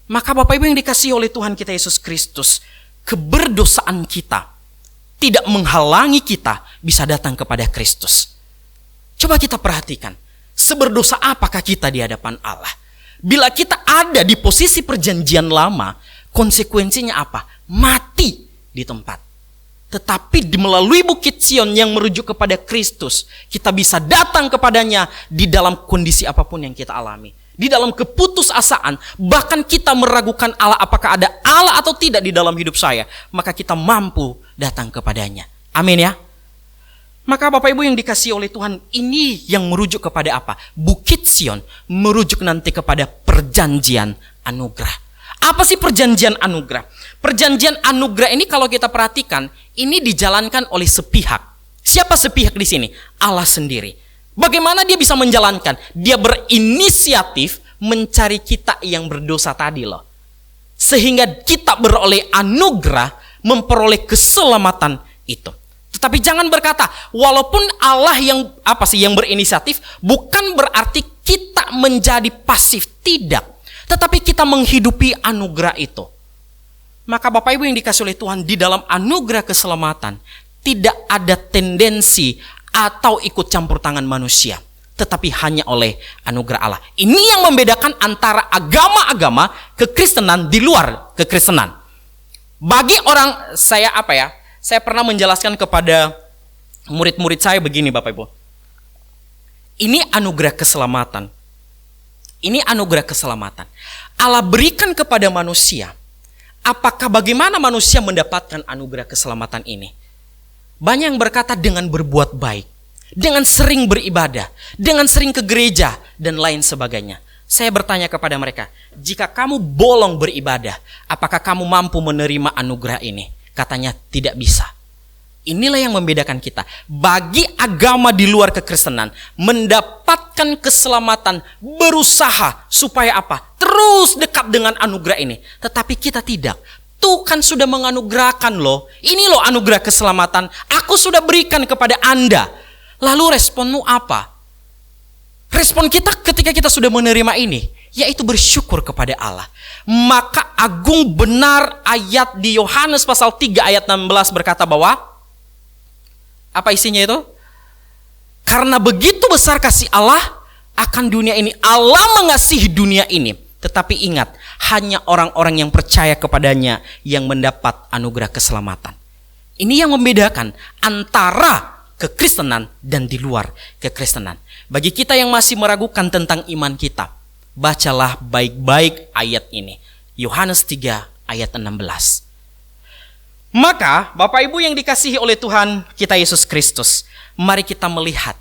Maka Bapak Ibu yang dikasihi oleh Tuhan kita Yesus Kristus, keberdosaan kita tidak menghalangi kita bisa datang kepada Kristus. Coba kita perhatikan, seberdosa apakah kita di hadapan Allah? Bila kita ada di posisi perjanjian lama, konsekuensinya apa? Mati di tempat. Tetapi melalui Bukit Sion yang merujuk kepada Kristus, kita bisa datang kepadanya di dalam kondisi apapun yang kita alami. Di dalam keputusasaan, bahkan kita meragukan Allah, apakah ada Allah atau tidak di dalam hidup saya, maka kita mampu datang kepadanya. Amin ya. Maka Bapak Ibu yang dikasihi oleh Tuhan, ini yang merujuk kepada apa? Bukit Sion merujuk nanti kepada perjanjian anugerah. Apa sih perjanjian anugerah? Perjanjian anugerah ini kalau kita perhatikan, ini dijalankan oleh sepihak. Siapa sepihak di sini? Allah sendiri. Bagaimana dia bisa menjalankan? Dia berinisiatif mencari kita yang berdosa tadi loh. Sehingga kita beroleh anugerah, memperoleh keselamatan itu. Tetapi jangan berkata, walaupun Allah yang berinisiatif, bukan berarti kita menjadi pasif. Tidak. Tetapi kita menghidupi anugerah itu. Maka Bapak Ibu yang dikasihi oleh Tuhan, di dalam anugerah keselamatan tidak ada tendensi atau ikut campur tangan manusia, tetapi hanya oleh anugerah Allah. Ini yang membedakan antara agama-agama kekristenan di luar kekristenan. Bagi orang saya pernah menjelaskan kepada murid-murid saya begini Bapak Ibu. Ini anugerah keselamatan. Ini anugerah keselamatan. Allah berikan kepada manusia. Apakah bagaimana manusia mendapatkan anugerah keselamatan ini? Banyak yang berkata dengan berbuat baik, dengan sering beribadah, dengan sering ke gereja, dan lain sebagainya. Saya bertanya kepada mereka, jika kamu bolong beribadah, apakah kamu mampu menerima anugerah ini? Katanya tidak bisa. Inilah yang membedakan kita. Bagi agama di luar kekristenan, mendapatkan keselamatan, berusaha supaya apa? Terus dekat dengan anugerah ini. Tetapi kita tidak. Tuhan sudah menganugerahkan loh. Ini loh anugerah keselamatan. Aku sudah berikan kepada Anda. Lalu responmu apa? Respon kita ketika kita sudah menerima ini, yaitu bersyukur kepada Allah. Maka agung benar ayat di Yohanes pasal 3 ayat 16 berkata bahwa, apa isinya itu? Karena begitu besar kasih Allah akan dunia ini. Allah mengasihi dunia ini. Tetapi ingat, hanya orang-orang yang percaya kepadanya yang mendapat anugerah keselamatan. Ini yang membedakan antara kekristenan dan di luar kekristenan. Bagi kita yang masih meragukan tentang iman kita, bacalah baik-baik ayat ini. Yohanes 3 ayat 16. Maka Bapak Ibu yang dikasihi oleh Tuhan kita Yesus Kristus, mari kita melihat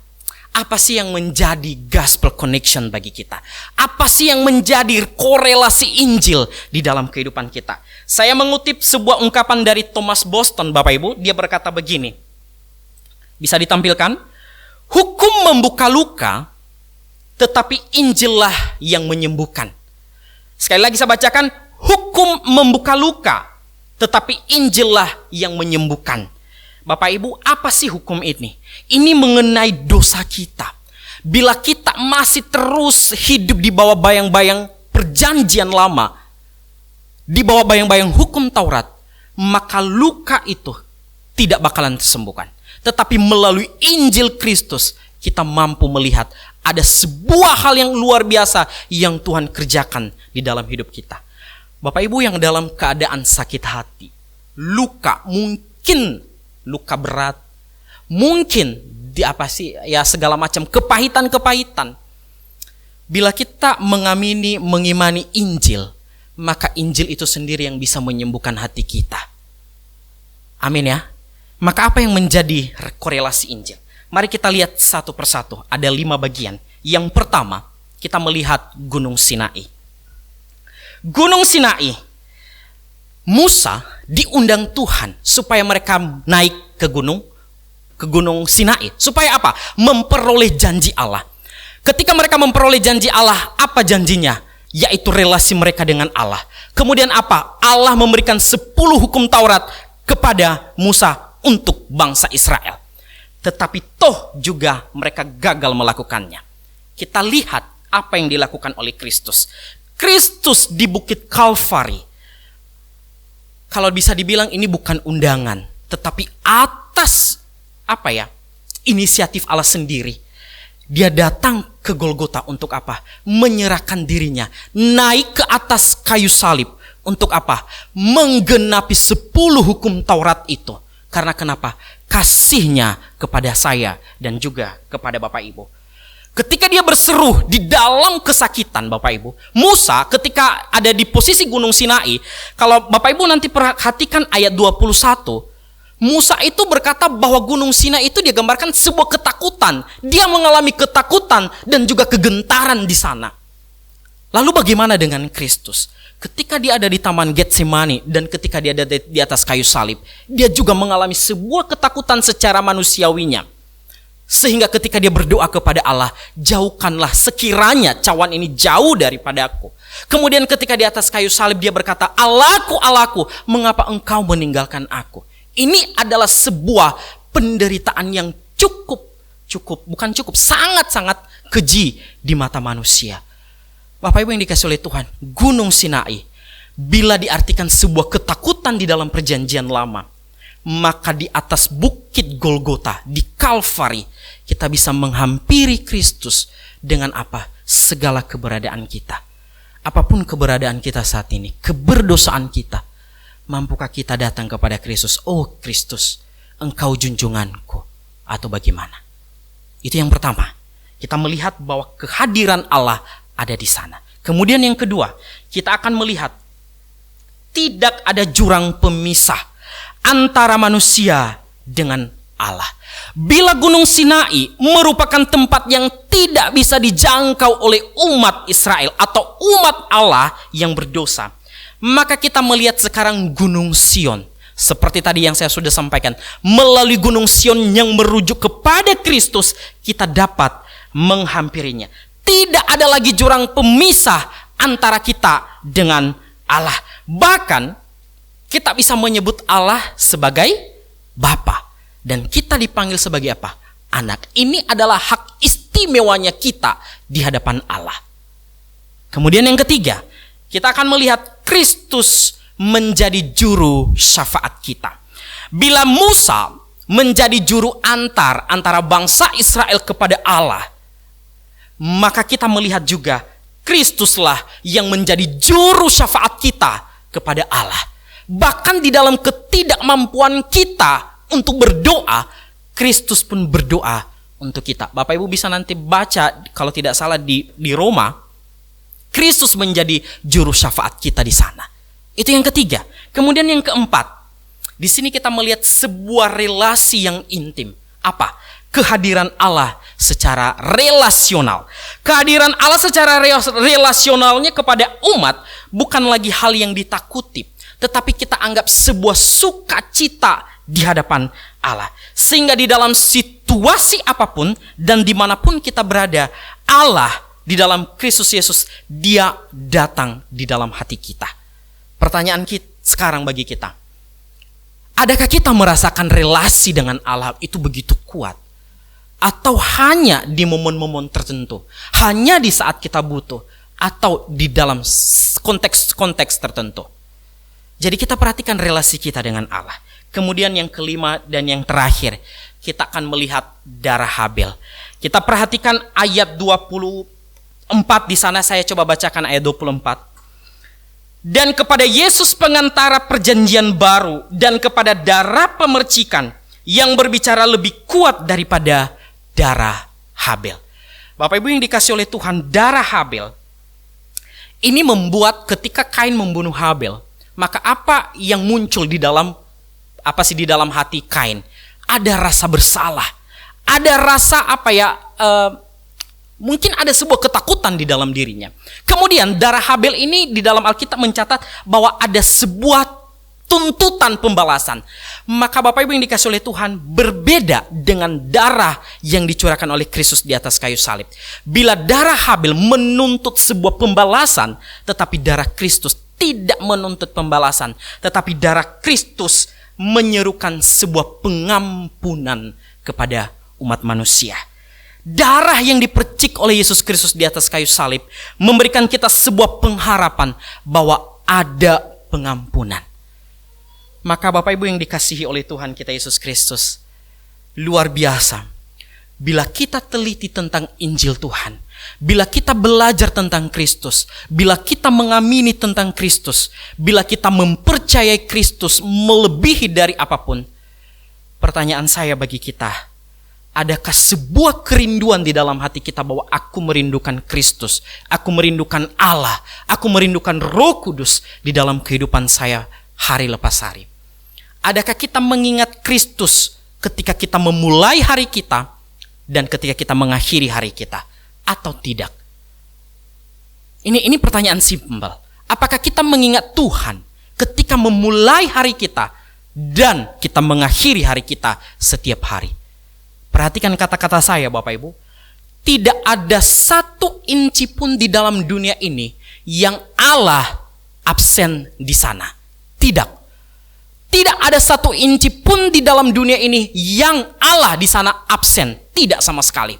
apa sih yang menjadi gospel connection bagi kita? Apa sih yang menjadi korelasi Injil di dalam kehidupan kita? Saya mengutip sebuah ungkapan dari Thomas Boston, Bapak Ibu. Dia berkata begini. Bisa ditampilkan? Hukum membuka luka, tetapi Injillah yang menyembuhkan. Sekali lagi saya bacakan. Hukum membuka luka, tetapi Injillah yang menyembuhkan. Bapak Ibu, apa sih hukum ini? Ini mengenai dosa kita. Bila kita masih terus hidup di bawah bayang-bayang perjanjian lama, di bawah bayang-bayang hukum Taurat, maka luka itu tidak bakalan tersembuhkan. Tetapi melalui Injil Kristus, kita mampu melihat ada sebuah hal yang luar biasa yang Tuhan kerjakan di dalam hidup kita. Bapak Ibu yang dalam keadaan sakit hati, luka, mungkin luka berat, mungkin segala macam kepahitan. Bila kita mengimani Injil, maka Injil itu sendiri yang bisa menyembuhkan hati kita. Amin ya. Maka apa yang menjadi korelasi Injil? Mari kita lihat satu persatu. Ada 5 bagian. Yang pertama, kita melihat Gunung Sinai. Gunung Sinai, Musa diundang Tuhan supaya mereka naik ke Gunung Sinai. Supaya apa? Memperoleh janji Allah. Ketika mereka memperoleh janji Allah, apa janjinya? Yaitu relasi mereka dengan Allah. Kemudian apa? Allah memberikan 10 hukum Taurat kepada Musa untuk bangsa Israel. Tetapi toh juga mereka gagal melakukannya. Kita lihat apa yang dilakukan oleh Kristus. Kristus di Bukit Kalvari. Kalau bisa dibilang ini bukan undangan, tetapi atas inisiatif Allah sendiri. Dia datang ke Golgota untuk apa? Menyerahkan dirinya, naik ke atas kayu salib untuk apa? Menggenapi 10 hukum Taurat itu. Karena kenapa? Kasihnya kepada saya dan juga kepada Bapak Ibu. Ketika dia berseru di dalam kesakitan, Bapak Ibu, Musa ketika ada di posisi Gunung Sinai, kalau Bapak Ibu nanti perhatikan ayat 21, Musa itu berkata bahwa Gunung Sinai itu dia gambarkan sebuah ketakutan. Dia mengalami ketakutan dan juga kegentaran di sana. Lalu bagaimana dengan Kristus? Ketika dia ada di Taman Getsemani dan ketika dia ada di atas kayu salib, dia juga mengalami sebuah ketakutan secara manusiawinya. Sehingga ketika dia berdoa kepada Allah, jauhkanlah sekiranya cawan ini jauh daripada aku. Kemudian ketika di atas kayu salib dia berkata, Allahku, Allahku, mengapa engkau meninggalkan aku? Ini adalah sebuah penderitaan yang sangat-sangat keji di mata manusia. Bapak Ibu yang dikasihi oleh Tuhan, Gunung Sinai, bila diartikan sebuah ketakutan di dalam perjanjian lama, maka di atas bukit Golgota, di Kalvari, kita bisa menghampiri Kristus dengan apa? Segala keberadaan kita. Apapun keberadaan kita saat ini, keberdosaan kita, mampukah kita datang kepada Kristus? Oh Kristus, engkau junjunganku, atau bagaimana? Itu yang pertama. Kita melihat bahwa kehadiran Allah ada di sana. Kemudian yang kedua, kita akan melihat tidak ada jurang pemisah antara manusia dengan Allah. Bila Gunung Sinai merupakan tempat yang tidak bisa dijangkau oleh umat Israel atau umat Allah yang berdosa, maka kita melihat sekarang Gunung Sion. Seperti tadi yang saya sudah sampaikan, melalui Gunung Sion yang merujuk kepada Kristus, kita dapat menghampirinya. Tidak ada lagi jurang pemisah antara kita dengan Allah. Bahkan kita bisa menyebut Allah sebagai Bapa. Dan kita dipanggil sebagai apa? anak. Ini adalah hak istimewanya kita di hadapan Allah. Kemudian yang ketiga, kita akan melihat Kristus menjadi juru syafaat kita. Bila Musa menjadi juru antara bangsa Israel kepada Allah, maka kita melihat juga Kristuslah yang menjadi juru syafaat kita kepada Allah. Bahkan di dalam ketidakmampuan kita untuk berdoa, Kristus pun berdoa untuk kita. Bapak Ibu bisa nanti baca, kalau tidak salah di Roma, Kristus menjadi juru syafaat kita di sana. Itu yang ketiga. Kemudian yang keempat, di sini kita melihat sebuah relasi yang intim. Apa? Kehadiran Allah secara relasional. Kehadiran Allah secara relasionalnya kepada umat bukan lagi hal yang ditakuti, tetapi kita anggap sebuah sukacita di hadapan Allah. Sehingga di dalam situasi apapun dan dimanapun kita berada, Allah di dalam Kristus Yesus, Dia datang di dalam hati kita. Pertanyaan kita sekarang bagi kita, adakah kita merasakan relasi dengan Allah itu begitu kuat? Atau hanya di momen-momen tertentu? Hanya di saat kita butuh? Atau di dalam konteks-konteks tertentu? Jadi kita perhatikan relasi kita dengan Allah. Kemudian yang kelima dan yang terakhir, kita akan melihat darah Habel. Kita perhatikan ayat 24 di sana, saya coba bacakan ayat 24. Dan kepada Yesus pengantara perjanjian baru dan kepada darah pemercikan yang berbicara lebih kuat daripada darah Habel. Bapak Ibu yang dikasih oleh Tuhan, darah Habel ini membuat ketika Kain membunuh Habel, maka apa yang muncul di dalam hati Kain? Ada rasa bersalah, ada rasa mungkin ada sebuah ketakutan di dalam dirinya. Kemudian darah Habel ini di dalam Alkitab mencatat bahwa ada sebuah tuntutan pembalasan. Maka Bapak Ibu yang dikasih oleh Tuhan, berbeda dengan darah yang dicurahkan oleh Kristus di atas kayu salib. Bila darah Habel menuntut sebuah pembalasan, tetapi darah Kristus tidak menuntut pembalasan, tetapi darah Kristus menyerukan sebuah pengampunan kepada umat manusia. Darah yang dipercik oleh Yesus Kristus di atas kayu salib memberikan kita sebuah pengharapan bahwa ada pengampunan. Maka Bapak Ibu yang dikasihi oleh Tuhan kita Yesus Kristus, luar biasa. Bila kita teliti tentang Injil Tuhan, bila kita belajar tentang Kristus, bila kita mengamini tentang Kristus, bila kita mempercayai Kristus melebihi dari apapun, pertanyaan saya bagi kita, adakah sebuah kerinduan di dalam hati kita bahwa aku merindukan Kristus, aku merindukan Allah, aku merindukan Roh Kudus di dalam kehidupan saya hari lepas hari? Adakah kita mengingat Kristus ketika kita memulai hari kita dan ketika kita mengakhiri hari kita, atau tidak? Ini pertanyaan simpel. Apakah kita mengingat Tuhan ketika memulai hari kita dan kita mengakhiri hari kita setiap hari? Perhatikan kata-kata saya Bapak Ibu. Tidak ada satu inci pun di dalam dunia ini yang Allah absen di sana. Tidak. Tidak ada satu inci pun di dalam dunia ini yang Allah di sana absen. Tidak sama sekali.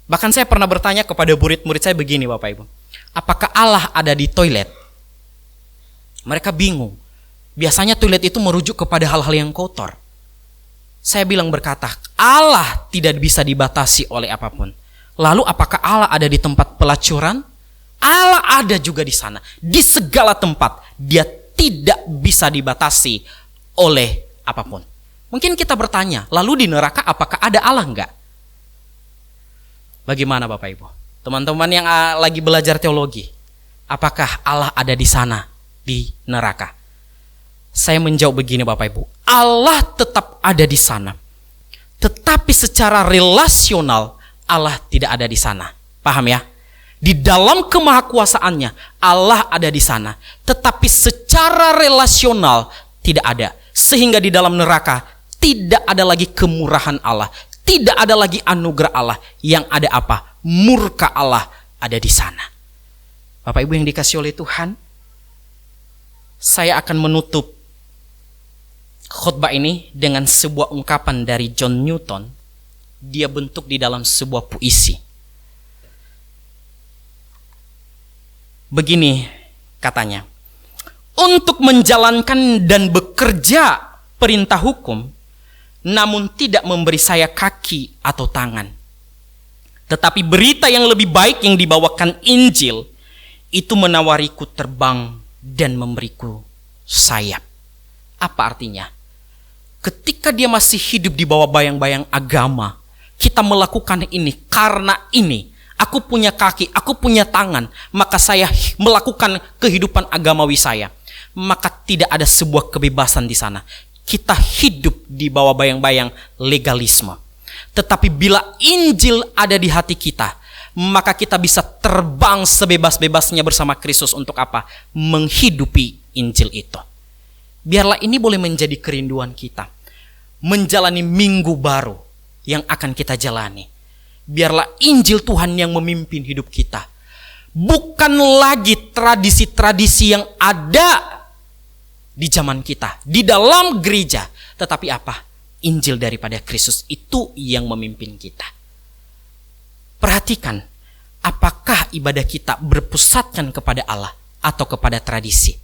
Bahkan saya pernah bertanya kepada murid-murid saya begini Bapak Ibu. Apakah Allah ada di toilet? Mereka bingung. Biasanya toilet itu merujuk kepada hal-hal yang kotor. Saya bilang berkata, Allah tidak bisa dibatasi oleh apapun. Lalu apakah Allah ada di tempat pelacuran? Allah ada juga di sana. Di segala tempat. Dia tidak bisa dibatasi oleh apapun. Mungkin kita bertanya, lalu di neraka apakah ada Allah enggak? Bagaimana Bapak Ibu? Teman-teman yang lagi belajar teologi, apakah Allah ada di sana, di neraka? Saya menjawab begini Bapak Ibu, Allah tetap ada di sana. Tetapi secara relasional Allah tidak ada di sana. Paham ya? Di dalam kemahakuasaannya Allah ada di sana. Tetapi secara relasional tidak ada. Sehingga di dalam neraka tidak ada lagi kemurahan Allah. Tidak ada lagi anugerah Allah. Yang ada apa? Murka Allah ada di sana. Bapak Ibu yang dikasihi oleh Tuhan, saya akan menutup khotbah ini dengan sebuah ungkapan dari John Newton. dia bentuk di dalam sebuah puisi. Begini katanya, untuk menjalankan dan bekerja perintah hukum, namun tidak memberi saya kaki atau tangan. Tetapi berita yang lebih baik yang dibawakan Injil, itu menawariku terbang dan memberiku sayap. Apa artinya? Ketika dia masih hidup di bawah bayang-bayang agama, kita melakukan ini karena ini. Aku punya kaki, aku punya tangan, maka saya melakukan kehidupan agamawi saya. Maka tidak ada sebuah kebebasan di sana. Kita hidup di bawah bayang-bayang legalisme. Tetapi bila Injil ada di hati kita, maka kita bisa terbang sebebas-bebasnya bersama Kristus untuk apa? Menghidupi Injil itu. Biarlah ini boleh menjadi kerinduan kita. Menjalani minggu baru yang akan kita jalani. Biarlah Injil Tuhan yang memimpin hidup kita. Bukan lagi tradisi-tradisi yang ada di zaman kita, di dalam gereja. Tetapi apa? Injil daripada Kristus itu yang memimpin kita. Perhatikan, apakah ibadah kita berpusatkan kepada Allah atau kepada tradisi?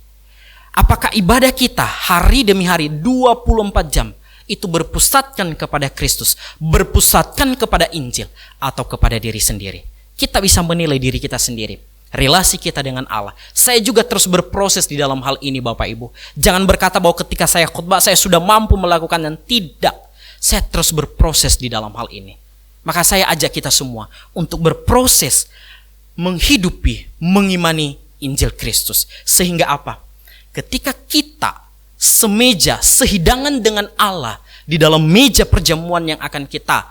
Apakah ibadah kita hari demi hari 24 jam itu berpusatkan kepada Kristus, berpusatkan kepada Injil atau kepada diri sendiri? Kita bisa menilai diri kita sendiri, relasi kita dengan Allah. Saya juga terus berproses di dalam hal ini, Bapak Ibu. Jangan berkata bahwa ketika saya khotbah saya sudah mampu melakukan, dan tidak. Saya terus berproses di dalam hal ini. Maka saya ajak kita semua untuk berproses menghidupi, mengimani Injil Kristus. Sehingga apa? Ketika kita semeja, sehidangan dengan Allah di dalam meja perjamuan yang akan kita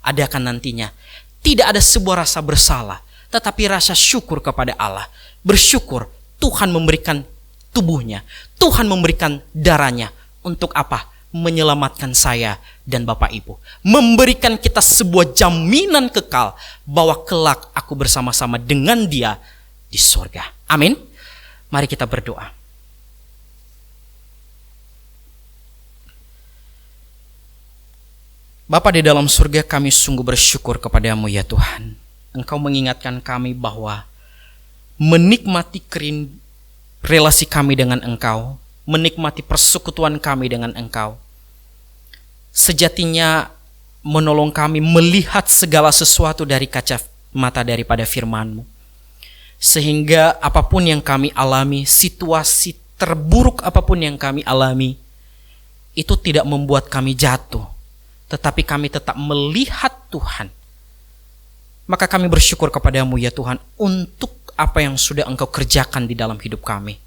adakan nantinya, tidak ada sebuah rasa bersalah, tetapi rasa syukur kepada Allah. Bersyukur Tuhan memberikan tubuhnya, Tuhan memberikan darahnya. Untuk apa? Menyelamatkan saya dan Bapak Ibu. Memberikan kita sebuah jaminan kekal bahwa kelak aku bersama-sama dengan Dia di surga. Amin. Mari kita berdoa. Bapa di dalam surga, kami sungguh bersyukur kepadamu ya Tuhan. Engkau mengingatkan kami bahwa menikmati relasi kami dengan Engkau, menikmati persekutuan kami dengan Engkau, sejatinya menolong kami melihat segala sesuatu dari kacamata daripada firman-Mu. Sehingga apapun yang kami alami, situasi terburuk apapun yang kami alami, itu tidak membuat kami jatuh, tetapi kami tetap melihat Tuhan. Maka kami bersyukur kepadamu ya Tuhan untuk apa yang sudah Engkau kerjakan di dalam hidup kami.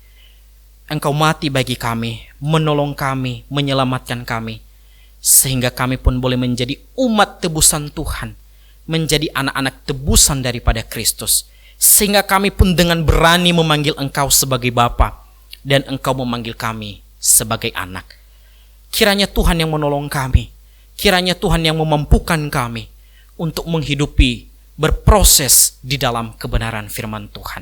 Engkau mati bagi kami, menolong kami, menyelamatkan kami, sehingga kami pun boleh menjadi umat tebusan Tuhan, menjadi anak-anak tebusan daripada Kristus, sehingga kami pun dengan berani memanggil Engkau sebagai Bapa, dan Engkau memanggil kami sebagai anak. Kiranya Tuhan yang menolong kami, kiranya Tuhan yang memampukan kami untuk menghidupi, berproses di dalam kebenaran firman Tuhan.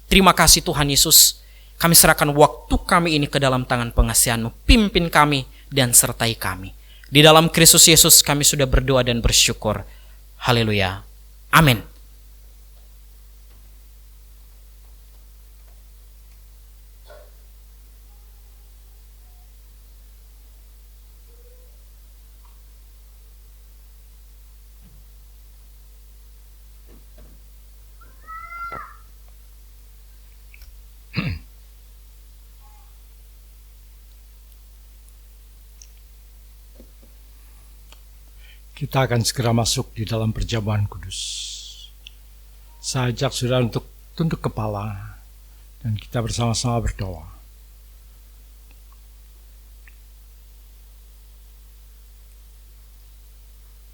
Terima kasih Tuhan Yesus. Kami serahkan waktu kami ini ke dalam tangan pengasihan-Mu. Pimpin kami dan sertai kami. Di dalam Kristus Yesus kami sudah berdoa dan bersyukur. Haleluya. Amin. Kita akan segera masuk di dalam perjamuan kudus. Saya ajak saudara untuk tunduk kepala dan kita bersama-sama berdoa.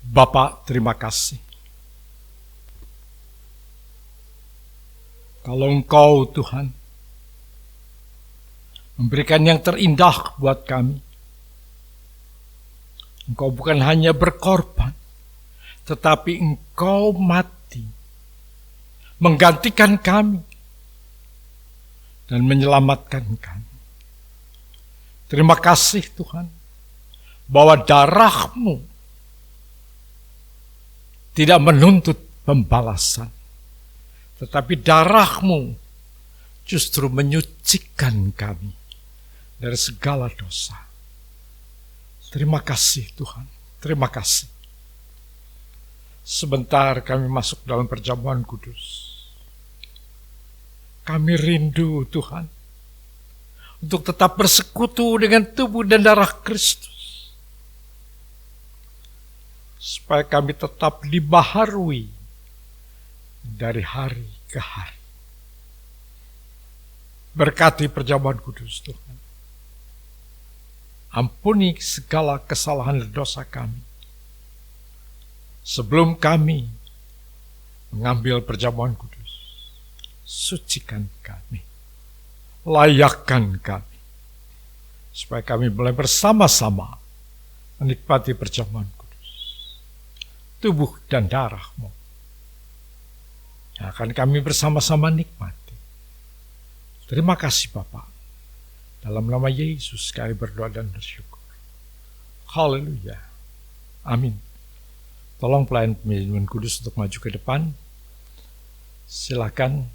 Bapa, terima kasih. Kalau Engkau Tuhan memberikan yang terindah buat kami, Engkau bukan hanya berkorban, tetapi Engkau mati, menggantikan kami, dan menyelamatkan kami. Terima kasih Tuhan, bahwa darah-Mu tidak menuntut pembalasan, tetapi darah-Mu justru menyucikan kami dari segala dosa. Terima kasih Tuhan, terima kasih. Sebentar kami masuk dalam perjamuan kudus. Kami rindu Tuhan untuk tetap bersekutu dengan tubuh dan darah Kristus, supaya kami tetap dibaharui dari hari ke hari. Berkati perjamuan kudus Tuhan. Ampuni segala kesalahan dan dosa kami. Sebelum kami mengambil perjamuan kudus, sucikan kami, layakkan kami, supaya kami boleh bersama-sama menikmati perjamuan kudus, tubuh dan darah-Mu yang akan kami bersama-sama nikmati. Terima kasih Bapa. Dalam nama Yesus kami berdoa dan bersyukur. Haleluya. Amin. Tolong pelayan perjamuan kudus untuk maju ke depan. Silakan.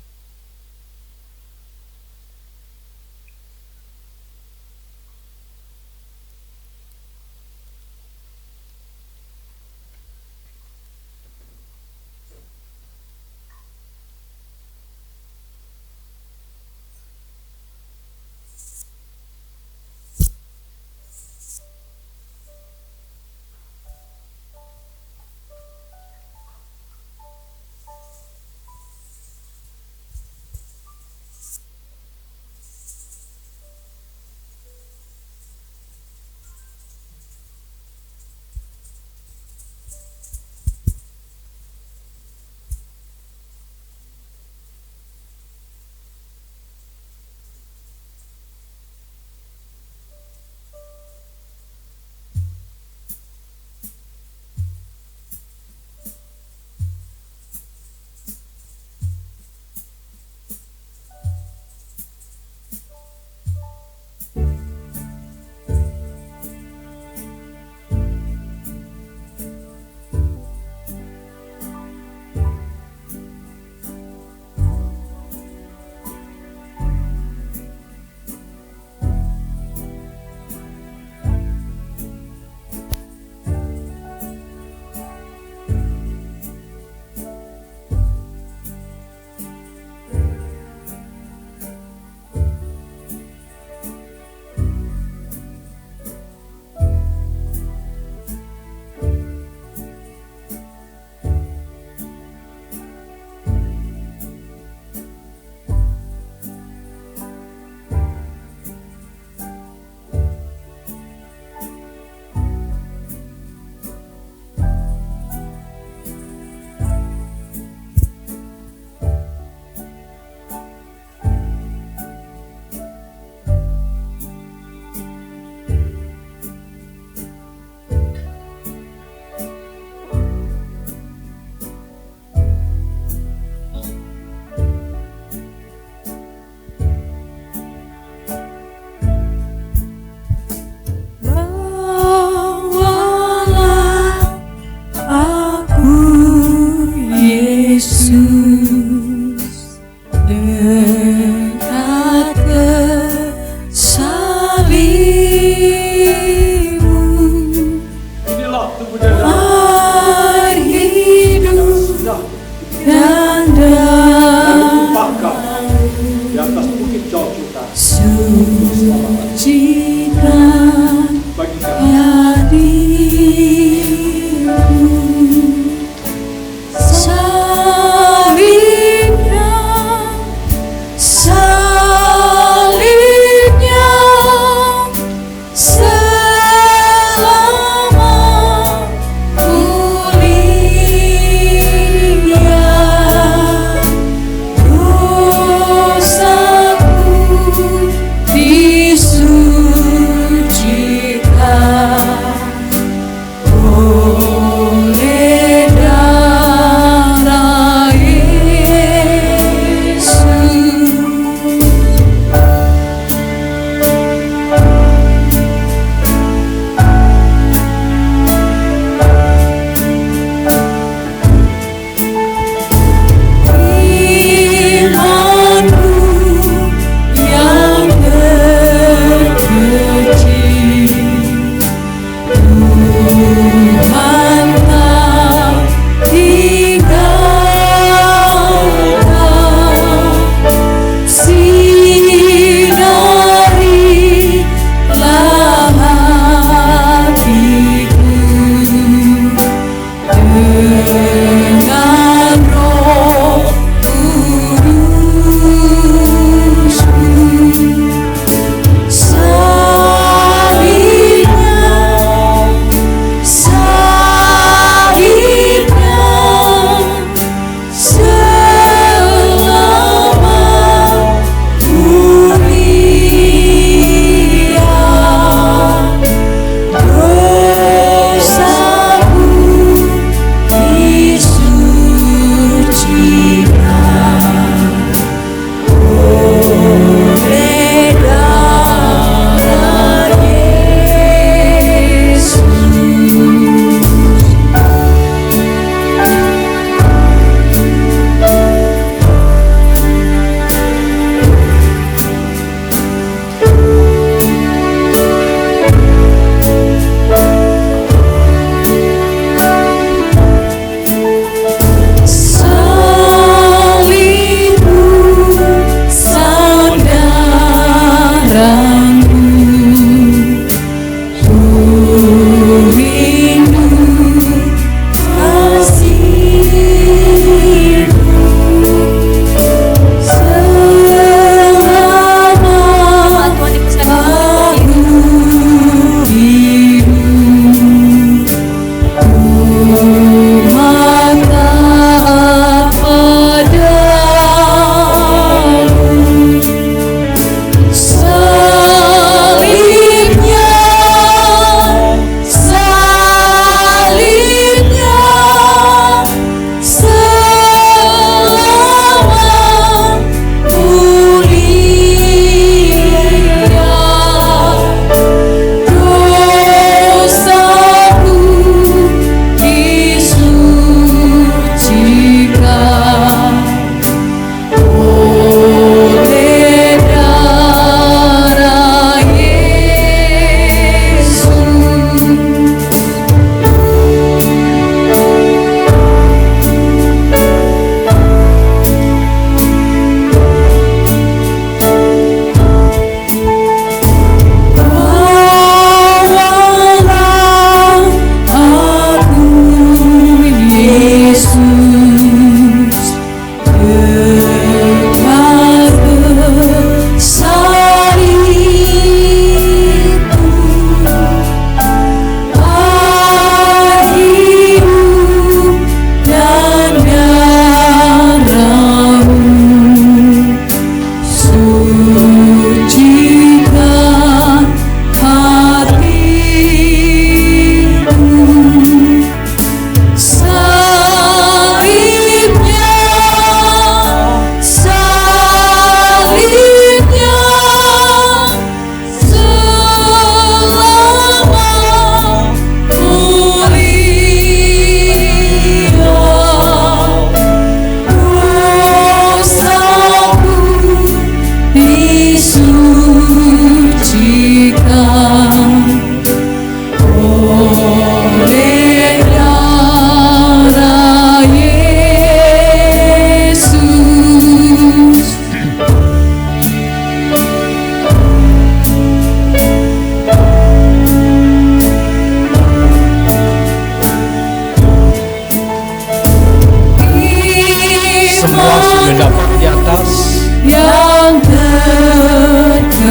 mendapat di atas, yang terkecil.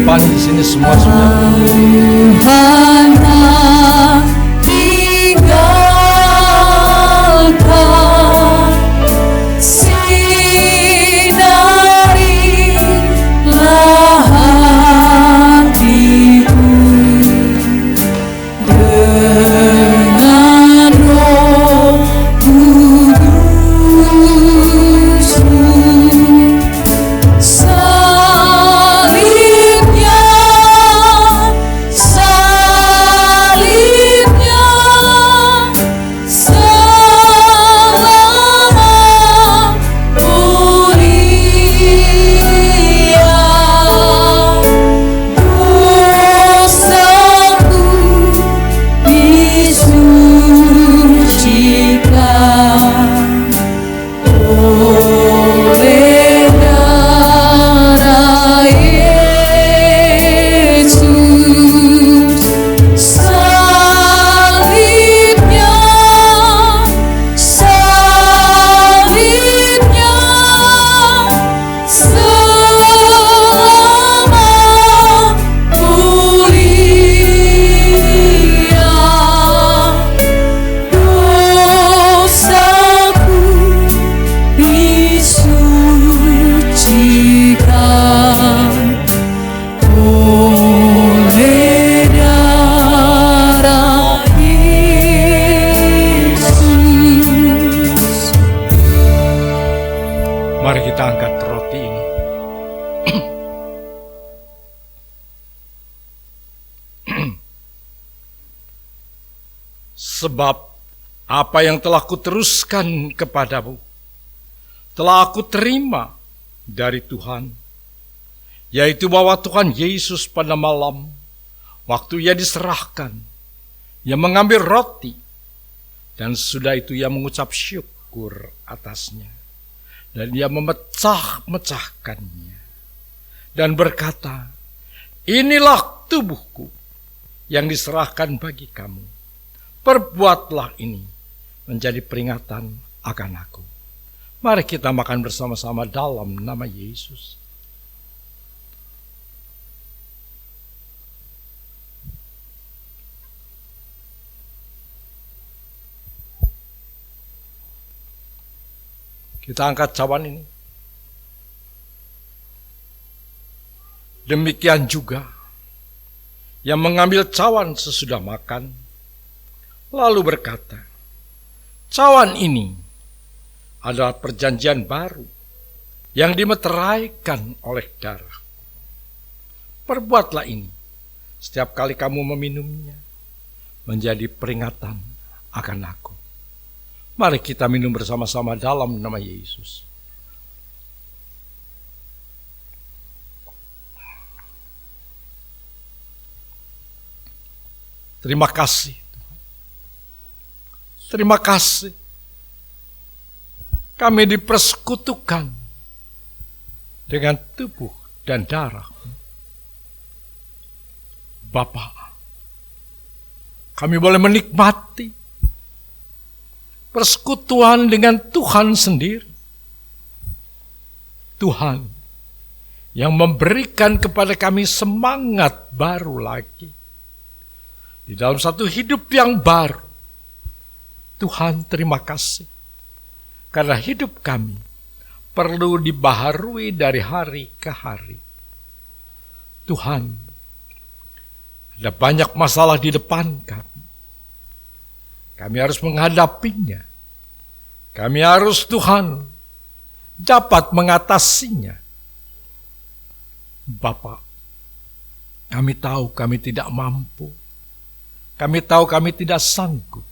depan di sini semua sudah. Tuhan tak tinggalkan, sinarilah hatiku dengan Roh Kudus-Mu. Salibnya, salibnya, selama mulia, dosaku disucikan oleh darah Yesus. Salibnya, salibnya, selama mulia, dosaku disucikan oleh darah Yesus. Mari kita angkat roti ini. Sebab apa yang telah kuteruskan kepadamu, telah aku terima dari Tuhan, yaitu bahwa Tuhan Yesus pada malam, waktu ia diserahkan, ia mengambil roti, dan sesudah itu ia mengucap syukur atasnya, dan ia memecah-mecahkannya, dan berkata, inilah tubuhku yang diserahkan bagi kamu. Perbuatlah ini menjadi peringatan akan aku. Mari kita makan bersama-sama dalam nama Yesus. Kita angkat cawan ini. Demikian juga yang mengambil cawan sesudah makan, lalu berkata, cawan ini adalah perjanjian baru yang dimeteraikan oleh darah. Perbuatlah ini setiap kali kamu meminumnya menjadi peringatan akan aku. Mari kita minum bersama-sama dalam nama Yesus. Terima kasih. Terima kasih. Kami dipersekutukan dengan tubuh dan darah Bapa. Kami boleh menikmati persekutuan dengan Tuhan sendiri. Tuhan yang memberikan kepada kami semangat baru lagi. Di dalam satu hidup yang baru. Tuhan, terima kasih. Karena hidup kami perlu dibaharui dari hari ke hari. Tuhan, ada banyak masalah di depan kami. Kami harus menghadapinya. Kami harus, Tuhan, dapat mengatasinya. Bapa, kami tahu kami tidak mampu. Kami tahu kami tidak sanggup.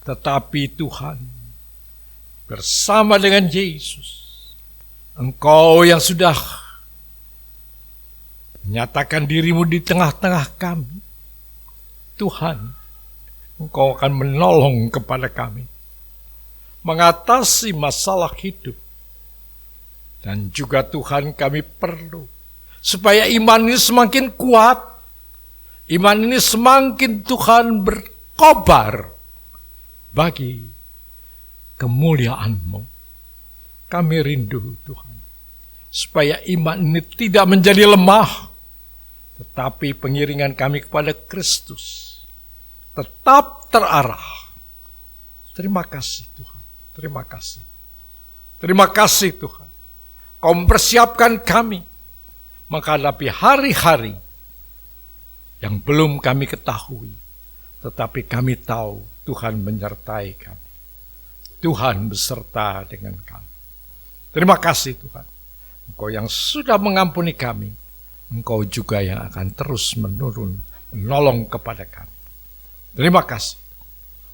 Tetapi Tuhan, bersama dengan Yesus, Engkau yang sudah menyatakan dirimu di tengah-tengah kami, Tuhan, Engkau akan menolong kepada kami, mengatasi masalah hidup. Dan juga Tuhan, kami perlu, supaya iman ini semakin kuat, iman ini semakin Tuhan berkobar, bagi kemuliaan-Mu. Kami rindu Tuhan, supaya iman ini tidak menjadi lemah, tetapi pengiringan kami kepada Kristus tetap terarah. Terima kasih Tuhan, terima kasih. Terima kasih Tuhan, Kau mempersiapkan kami menghadapi hari-hari yang belum kami ketahui, tetapi kami tahu Tuhan menyertai kami. Tuhan beserta dengan kami. Terima kasih Tuhan, Engkau yang sudah mengampuni kami, Engkau juga yang akan terus menolong kepada kami. Terima kasih.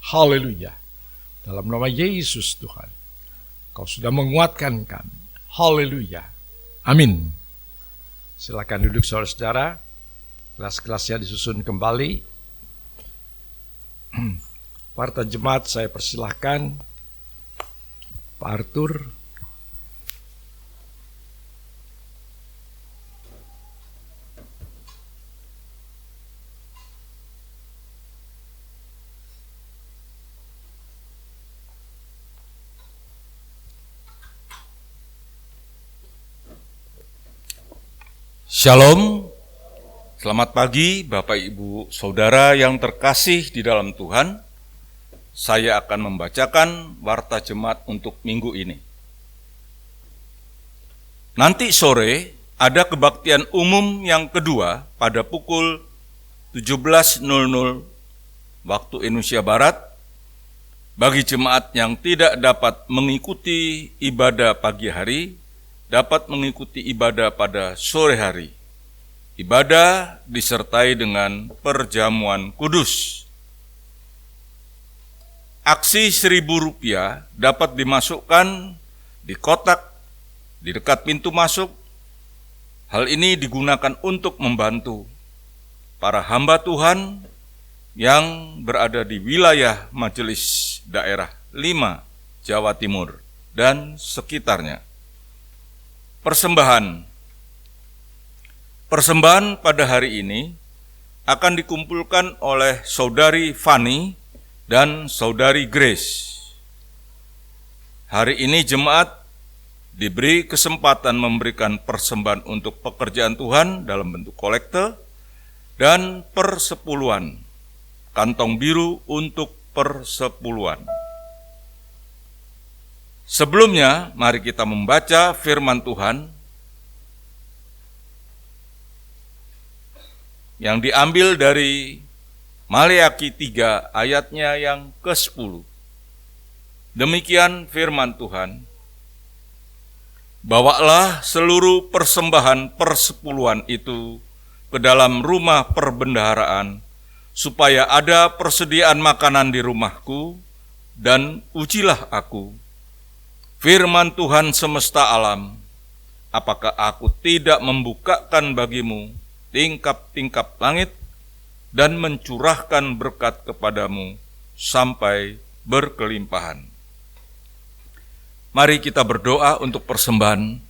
Haleluya. Dalam nama Yesus Tuhan, Kau sudah menguatkan kami. Haleluya. Amin. Silakan duduk saudara-saudara. Kelas-kelasnya disusun kembali. Warta jemaat saya persilahkan Pak Arthur. Shalom, selamat pagi Bapak Ibu Saudara yang terkasih di dalam Tuhan. Saya akan membacakan warta jemaat untuk minggu ini. Nanti sore ada kebaktian umum yang kedua pada pukul 17.00 waktu Indonesia Barat. Bagi jemaat yang tidak dapat mengikuti ibadah pagi hari, dapat mengikuti ibadah pada sore hari. Ibadah disertai dengan perjamuan kudus. Aksi Rp1.000 dapat dimasukkan di kotak di dekat pintu masuk. Hal ini digunakan untuk membantu para hamba Tuhan yang berada di wilayah Majelis Daerah 5 Jawa Timur dan sekitarnya. Persembahan pada hari ini akan dikumpulkan oleh Saudari Fani dan Saudari Grace. Hari ini jemaat diberi kesempatan memberikan persembahan untuk pekerjaan Tuhan dalam bentuk kolekte dan persepuluhan, kantong biru untuk persepuluhan. Sebelumnya, mari kita membaca firman Tuhan yang diambil dari Maleakhi 3 ayatnya yang ke-10. Demikian firman Tuhan, bawalah seluruh persembahan persepuluhan itu ke dalam rumah perbendaharaan, supaya ada persediaan makanan di rumahku, dan ujilah aku. Firman Tuhan semesta alam, apakah aku tidak membukakan bagimu tingkap-tingkap langit dan mencurahkan berkat kepadamu sampai berkelimpahan. Mari kita berdoa untuk persembahan.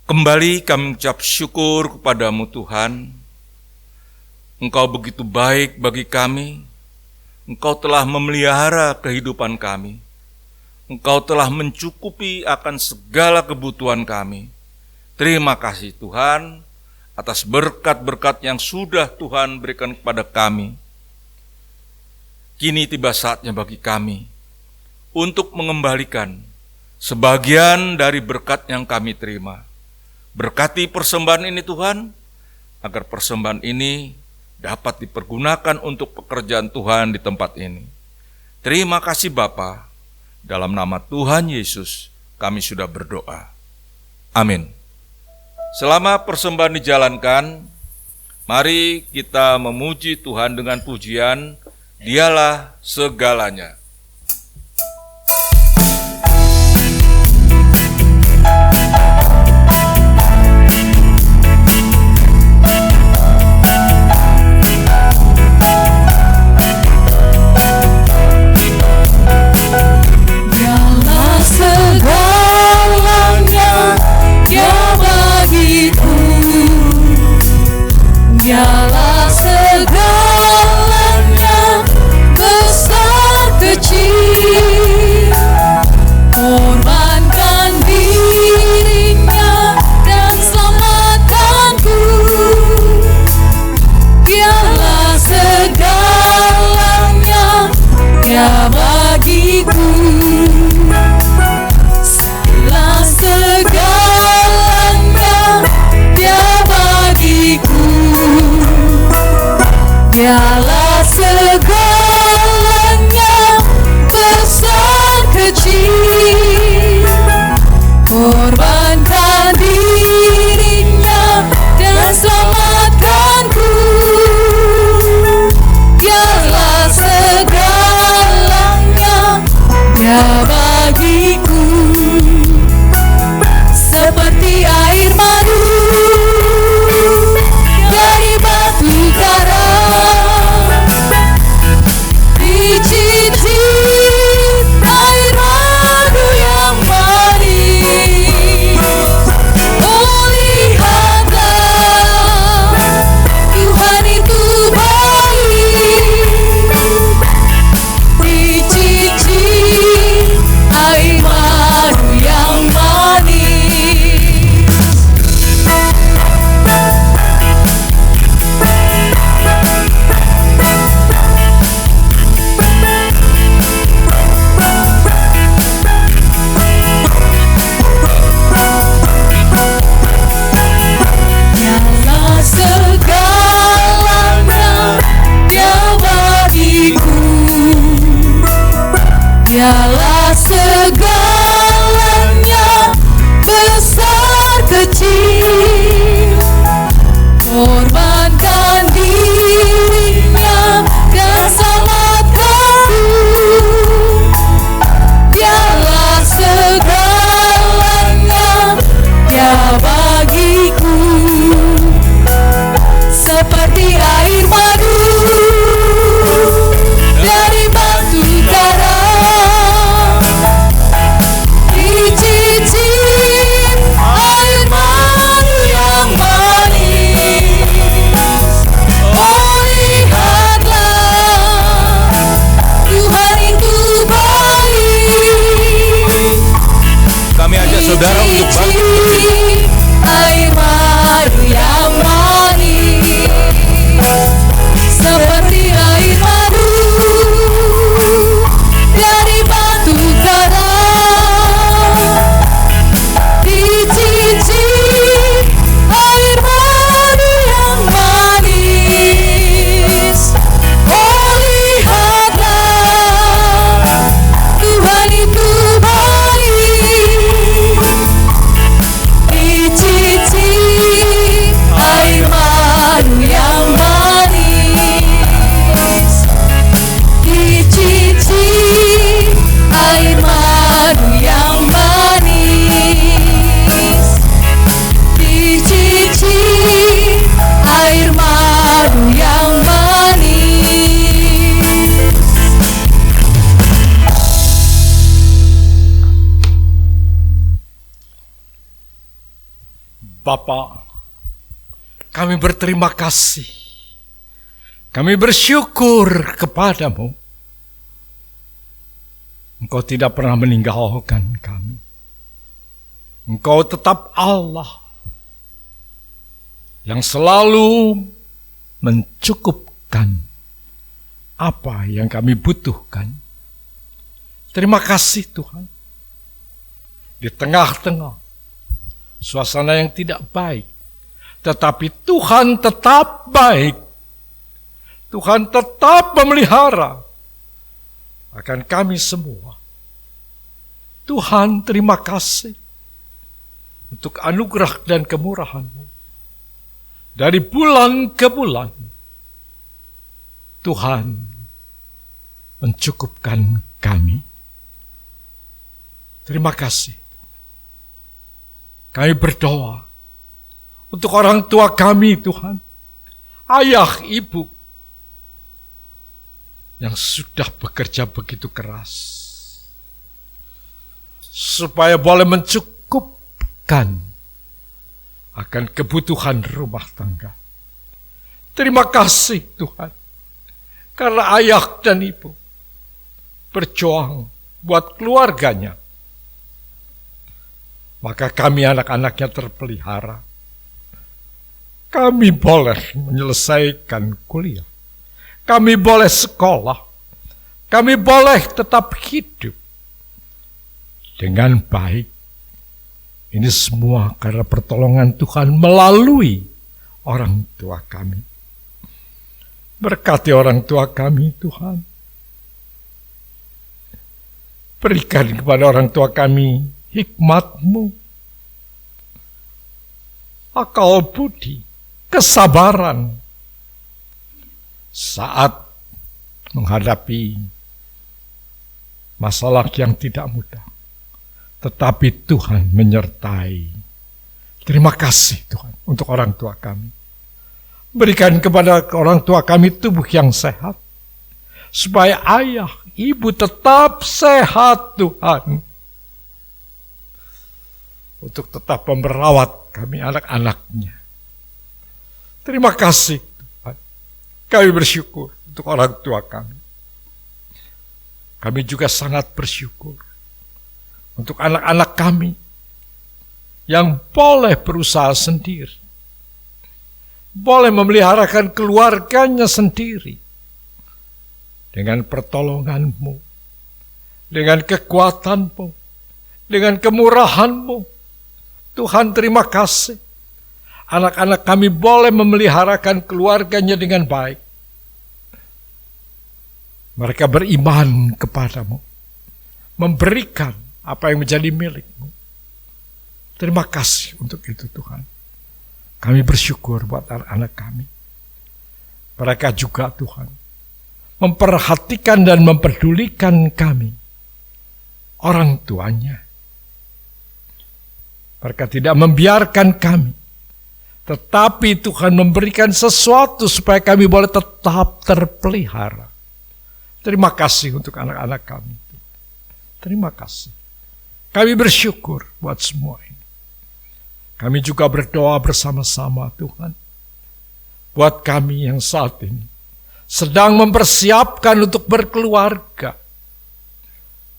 Kembali kami ucap syukur kepadamu Tuhan. Engkau begitu baik bagi kami. Engkau telah memelihara kehidupan kami. Engkau telah mencukupi akan segala kebutuhan kami. Terima kasih Tuhan atas berkat-berkat yang sudah Tuhan berikan kepada kami. Kini tiba saatnya bagi kami untuk mengembalikan sebagian dari berkat yang kami terima. Berkati persembahan ini Tuhan, agar persembahan ini dapat dipergunakan untuk pekerjaan Tuhan di tempat ini. Terima kasih Bapa, dalam nama Tuhan Yesus kami sudah berdoa. Amin. Selama persembahan dijalankan, mari kita memuji Tuhan dengan pujian, Dialah segalanya. Dialah segalanya, besar saudara untuk bangkit berdiri. Air madu yang manis seperti air madu dari batu karang. Dicicip air madu yang manis. Oh, lihatlah, Tuhan itu baik. Dicicip air madu yang manis. Dicicip air madu yang manis. Dicicip air madu yang manis. Bapa, kami berterima kasih. Kami bersyukur kepadamu. Engkau tidak pernah meninggalkan kami. Engkau tetap Allah yang selalu mencukupkan apa yang kami butuhkan. Terima kasih Tuhan. Di tengah-tengah suasana yang tidak baik, tetapi Tuhan tetap baik. Tuhan tetap memelihara akan kami semua. Tuhan, terima kasih untuk anugerah dan kemurahan-Mu. Dari bulan ke bulan, Tuhan mencukupkan kami. Terima kasih. Kami berdoa untuk orang tua kami, Tuhan, ayah, ibu, yang sudah bekerja begitu keras, supaya boleh mencukupkan akan kebutuhan rumah tangga. Terima kasih Tuhan, karena ayah dan ibu berjuang buat keluarganya. Maka kami anak-anaknya terpelihara. Kami boleh menyelesaikan kuliah. Kami boleh sekolah. Kami boleh tetap hidup dengan baik. Ini semua karena pertolongan Tuhan melalui orang tua kami. Berkati orang tua kami, Tuhan. Berikan kepada orang tua kami hikmat-Mu, akal budi, kesabaran saat menghadapi masalah yang tidak mudah. Tetapi Tuhan menyertai. Terima kasih Tuhan untuk orang tua kami. Berikan kepada orang tua kami tubuh yang sehat, supaya ayah, ibu tetap sehat Tuhan, untuk tetap merawat kami anak-anaknya. Terima kasih Tuhan. Kami bersyukur untuk orang tua kami. Kami juga sangat bersyukur untuk anak-anak kami yang boleh berusaha sendiri, boleh memeliharakan keluarganya sendiri dengan pertolongan-Mu, dengan kekuatan-Mu, dengan kemurahan-Mu. Tuhan, terima kasih. Anak-anak kami boleh memeliharakan keluarganya dengan baik. Mereka beriman kepadamu, memberikan apa yang menjadi milik-Mu. Terima kasih untuk itu Tuhan. Kami bersyukur buat anak-anak kami. Mereka juga Tuhan memperhatikan dan memperdulikan kami, orang tuanya. Mereka tidak membiarkan kami, tetapi Tuhan memberikan sesuatu supaya kami boleh tetap terpelihara. Terima kasih untuk anak-anak kami. Terima kasih. Kami bersyukur buat semua ini. Kami juga berdoa bersama-sama Tuhan, buat kami yang saat ini sedang mempersiapkan untuk berkeluarga.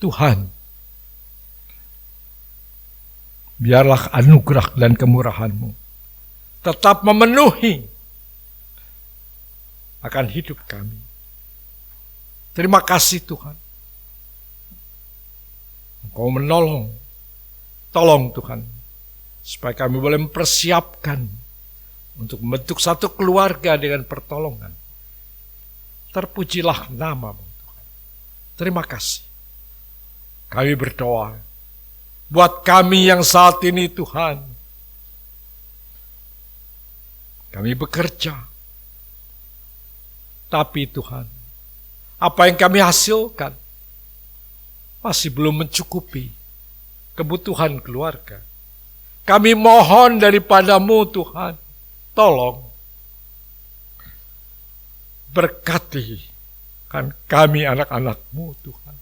Tuhan, biarlah anugerah dan kemurahan-Mu tetap memenuhi akan hidup kami. Terima kasih Tuhan. Engkau menolong. Tolong Tuhan, supaya kami boleh mempersiapkan untuk membentuk satu keluarga dengan pertolongan. Terpujilah nama-Mu Tuhan. Terima kasih. Kami berdoa buat kami yang saat ini Tuhan. Kami bekerja. Tapi Tuhan, apa yang kami hasilkan masih belum mencukupi kebutuhan keluarga. Kami mohon daripada-Mu Tuhan, tolong berkati kan kami anak-anak-Mu Tuhan.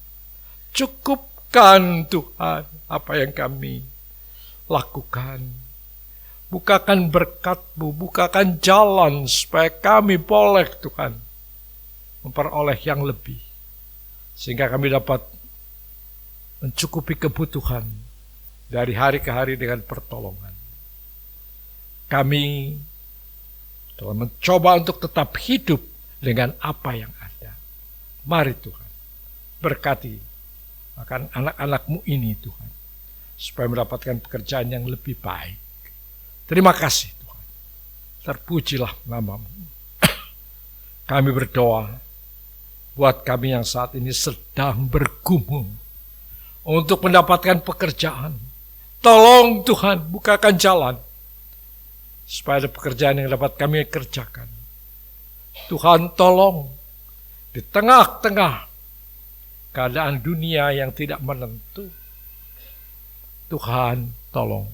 Cukupkan Tuhan apa yang kami lakukan. Bukakan berkat-Mu, bukakan jalan supaya kami boleh Tuhan memperoleh yang lebih. Sehingga kami dapat mencukupi kebutuhan dari hari ke hari dengan pertolongan. Kami telah mencoba untuk tetap hidup dengan apa yang ada. Mari Tuhan, berkati akan anak-anak-Mu ini Tuhan, supaya mendapatkan pekerjaan yang lebih baik. Terima kasih Tuhan. Terpujilah nama-Mu. Kami berdoa buat kami yang saat ini sedang bergumul untuk mendapatkan pekerjaan. Tolong Tuhan, bukakan jalan supaya ada pekerjaan yang dapat kami kerjakan. Tuhan tolong di tengah-tengah keadaan dunia yang tidak menentu. Tuhan tolong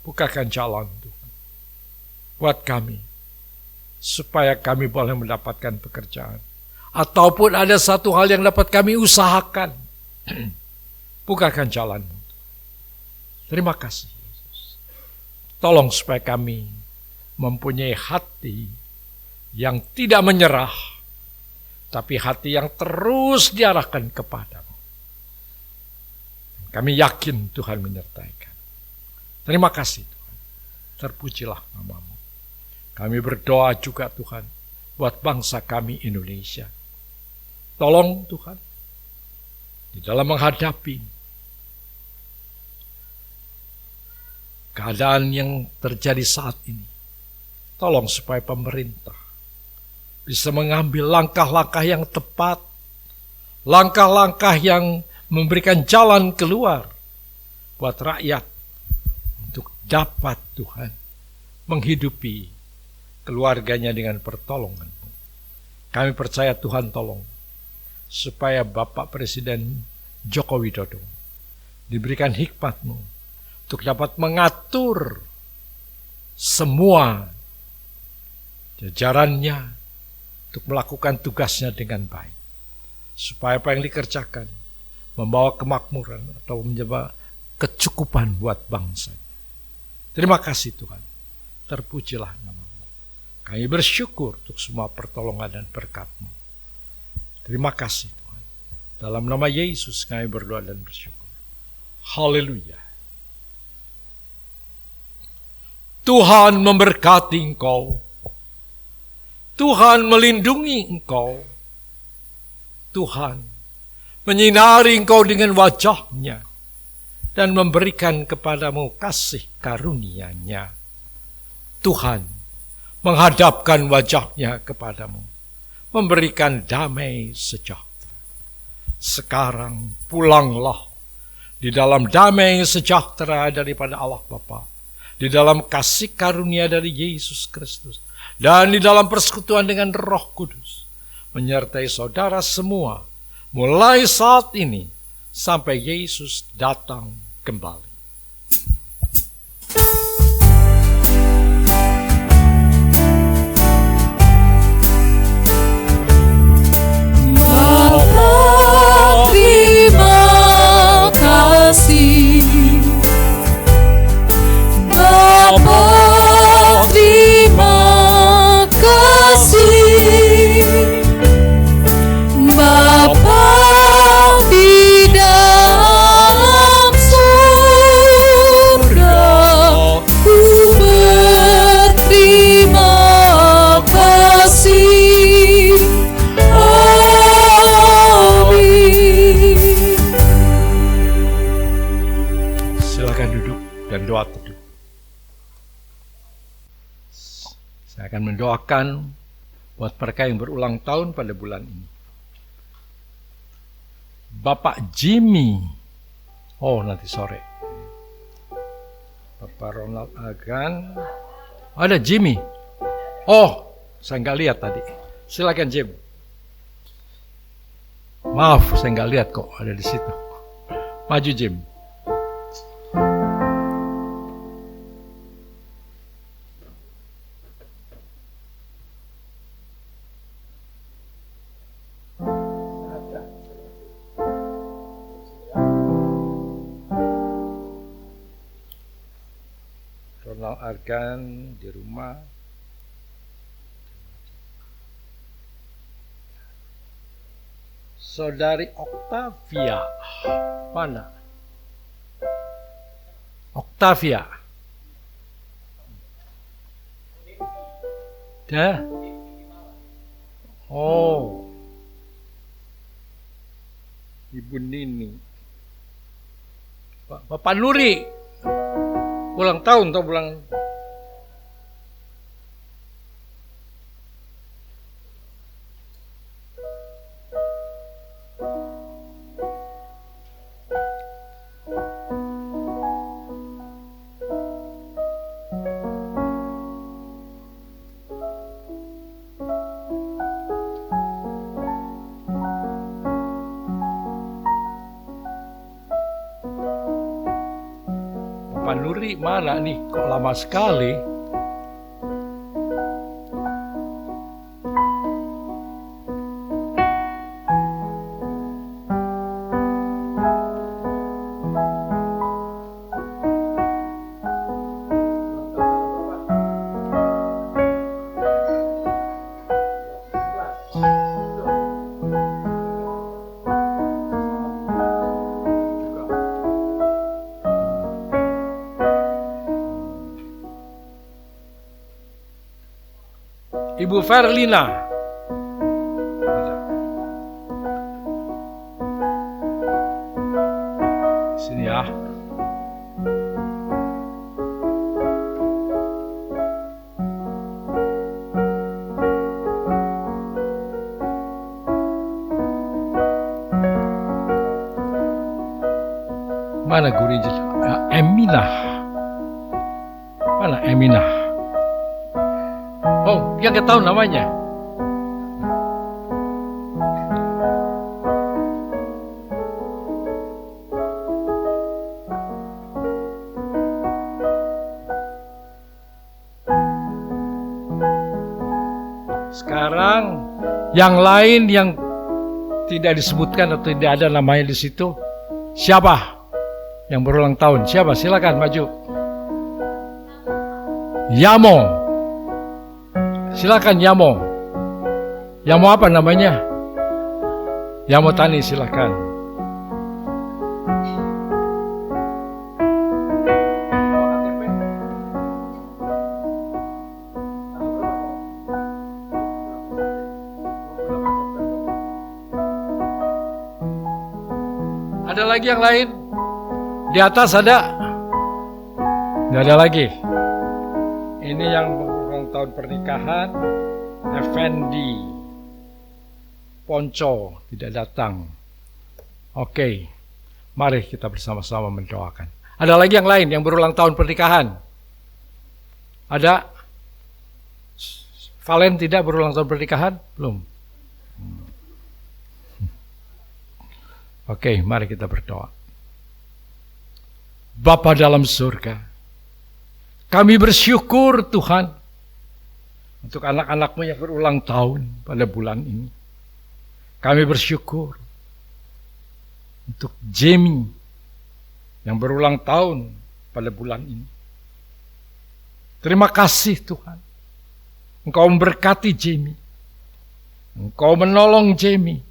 bukakan jalan Tuhan buat kami supaya kami boleh mendapatkan pekerjaan. Ataupun ada satu hal yang dapat kami usahakan. Bukakan jalan-Mu. Terima kasih Yesus. Tolong supaya kami mempunyai hati yang tidak menyerah, tapi hati yang terus diarahkan kepadamu. Kami yakin Tuhan menyertai kami. Terima kasih Tuhan. Terpujilah nama-Mu. Kami berdoa juga Tuhan buat bangsa kami Indonesia. Tolong Tuhan, di dalam menghadapi keadaan yang terjadi saat ini, tolong supaya pemerintah bisa mengambil langkah-langkah yang tepat, langkah-langkah yang memberikan jalan keluar buat rakyat untuk dapat Tuhan menghidupi keluarganya dengan pertolongan-Mu. Kami percaya Tuhan tolong supaya Bapak Presiden Joko Widodo diberikan hikmat-Mu untuk dapat mengatur semua jajarannya untuk melakukan tugasnya dengan baik. Supaya apa yang dikerjakan membawa kemakmuran atau menjadi kecukupan buat bangsa. Terima kasih Tuhan. Terpujilah nama-Mu. Kami bersyukur untuk semua pertolongan dan berkat-Mu. Terima kasih Tuhan. Dalam nama Yesus kami berdoa dan bersyukur. Haleluya. Tuhan memberkati engkau. Tuhan melindungi engkau. Tuhan menyinari engkau dengan wajah-Nya dan memberikan kepadamu kasih karunia-Nya. Tuhan menghadapkan wajah-Nya kepadamu, memberikan damai sejahtera. Sekarang pulanglah di dalam damai sejahtera daripada Allah Bapa, di dalam kasih karunia dari Yesus Kristus, dan di dalam persekutuan dengan Roh Kudus, menyertai saudara semua, mulai saat ini sampai Yesus datang kembali. Terima kasih Bapa, terima kasih Bapa di dalam surga. Silakan duduk dan doa teduh. Saya akan mendoakan buat mereka yang berulang tahun pada bulan ini. Bapak Jimmy, nanti sore. Bapak Ronald Agan, ada Jimmy. Saya nggak lihat tadi. Silakan Jim. Maaf, saya nggak lihat kok ada di situ. Maju Jim. Ronald Argan di rumah. Saudari Octavia. Mana? Octavia. Dah. Ibu Nini. Bapak Nuri. Ulang tahun atau ulang Pak Nuri mana nih? Kok lama sekali? Ibu Verlina. Sini ya. Mana guru Eminah? Mana Eminah? Dia nggak tahu namanya. Sekarang yang lain yang tidak disebutkan atau tidak ada namanya di situ, siapa yang berulang tahun? Siapa? Silakan maju. Yamo. Silakan Yamo. Yamo apa namanya? Yamo Tani, silakan. Ada lagi yang lain? Di atas ada? Tidak ada lagi. Ini yang tahun pernikahan. Effendi Ponco tidak datang. Oke, mari kita bersama-sama mendoakan. Ada lagi yang lain yang berulang tahun pernikahan? Ada? Valen tidak berulang tahun pernikahan? Belum. Oke, mari kita berdoa. Bapa dalam surga, kami bersyukur Tuhan untuk anak-anak-Mu yang berulang tahun pada bulan ini. Kami bersyukur untuk Jamie yang berulang tahun pada bulan ini. Terima kasih Tuhan. Engkau memberkati Jamie. Engkau menolong Jamie.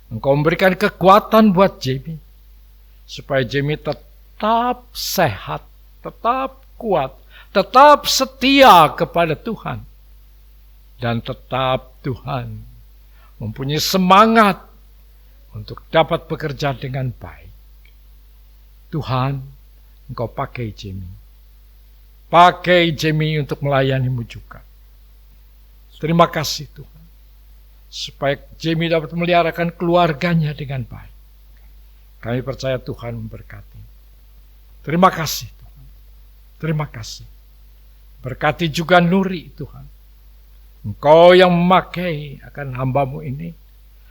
Engkau memberikan kekuatan buat Jamie. Supaya Jamie tetap sehat, tetap kuat, tetap setia kepada Tuhan. Dan tetap Tuhan mempunyai semangat untuk dapat bekerja dengan baik. Tuhan, Engkau pakai Jamie. Pakai Jamie untuk melayanimu juga. Terima kasih Tuhan. Supaya Jamie dapat meliharakan keluarganya dengan baik. Kami percaya Tuhan memberkati. Terima kasih Tuhan. Terima kasih. Berkati juga Nuri Tuhan. Engkau yang memakai akan hambamu ini.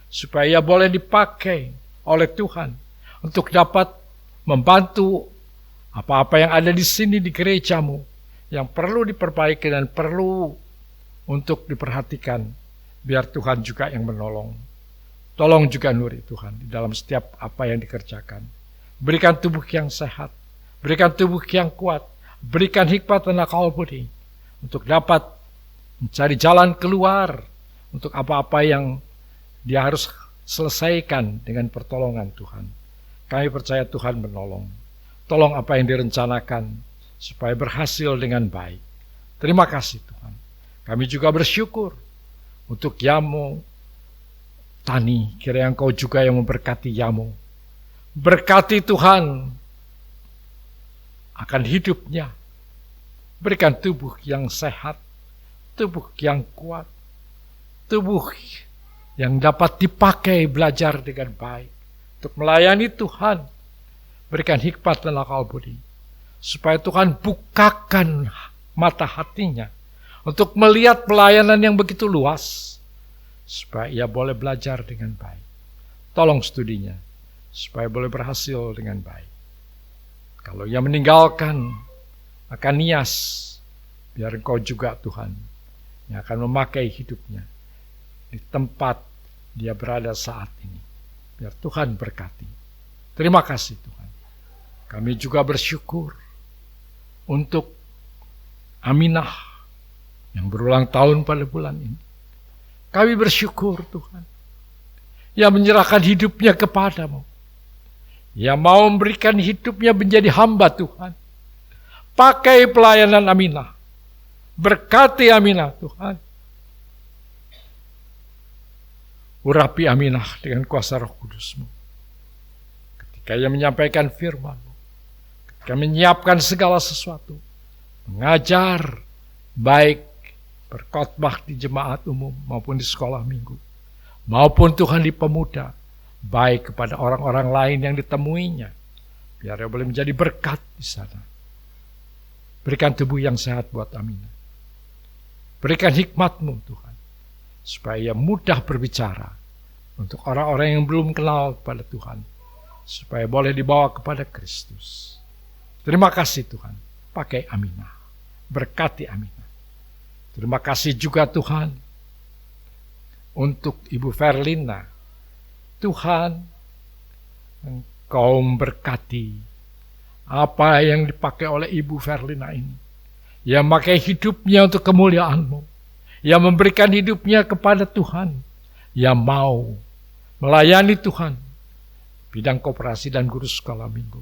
Supaya boleh dipakai oleh Tuhan. Untuk dapat membantu apa-apa yang ada di sini di gerejamu. Yang perlu diperbaiki dan perlu untuk diperhatikan. Biar Tuhan juga yang menolong. Tolong juga Nuri Tuhan di dalam setiap apa yang dikerjakan. Berikan tubuh yang sehat. Berikan tubuh yang kuat. Berikan hikmat dan akal budi. Untuk dapat mencari jalan keluar. Untuk apa-apa yang dia harus selesaikan dengan pertolongan Tuhan. Kami percaya Tuhan menolong. Tolong apa yang direncanakan supaya berhasil dengan baik. Terima kasih Tuhan. Kami juga bersyukur untuk Yamo Tani. Kiranya Engkau juga yang memberkati Yamo. Berkati Tuhan akan hidupnya. Berikan tubuh yang sehat, tubuh yang kuat, tubuh yang dapat dipakai belajar dengan baik untuk melayani Tuhan. Berikan hikmat dan akal budi supaya Tuhan bukakan mata hatinya untuk melihat pelayanan yang begitu luas supaya ia boleh belajar dengan baik. Tolong studinya supaya boleh berhasil dengan baik. Kalau ia meninggalkan akan nias, biar Engkau juga Tuhan yang akan memakai hidupnya di tempat dia berada saat ini. Biar Tuhan berkati. Terima kasih Tuhan. Kami juga bersyukur untuk Aminah yang berulang tahun pada bulan ini. Kami bersyukur Tuhan. Ia menyerahkan hidupnya kepadamu. Ia mau memberikan hidupnya menjadi hamba Tuhan. Pakai pelayanan Aminah. Berkati Aminah Tuhan. Urapi Aminah dengan kuasa Roh Kudus-Mu. Ketika ia menyampaikan firman-Mu. Ketika menyiapkan segala sesuatu. Mengajar baik berkhotbah di jemaat umum maupun di sekolah minggu. Maupun Tuhan di pemuda. Baik kepada orang-orang lain yang ditemuinya. Biar ia boleh menjadi berkat di sana. Berikan tubuh yang sehat buat Aminah. Berikan hikmat-Mu Tuhan. Supaya ia mudah berbicara. Untuk orang-orang yang belum kenal kepada Tuhan. Supaya boleh dibawa kepada Kristus. Terima kasih Tuhan. Pakai Aminah. Berkati Aminah. Terima kasih juga Tuhan. Untuk Ibu Verlina. Tuhan. Engkau memberkati apa yang dipakai oleh Ibu Verlina ini. Ia memakai hidupnya untuk kemuliaan-Mu. Ia memberikan hidupnya kepada Tuhan. Ia mau melayani Tuhan. Bidang koperasi dan guru sekolah minggu.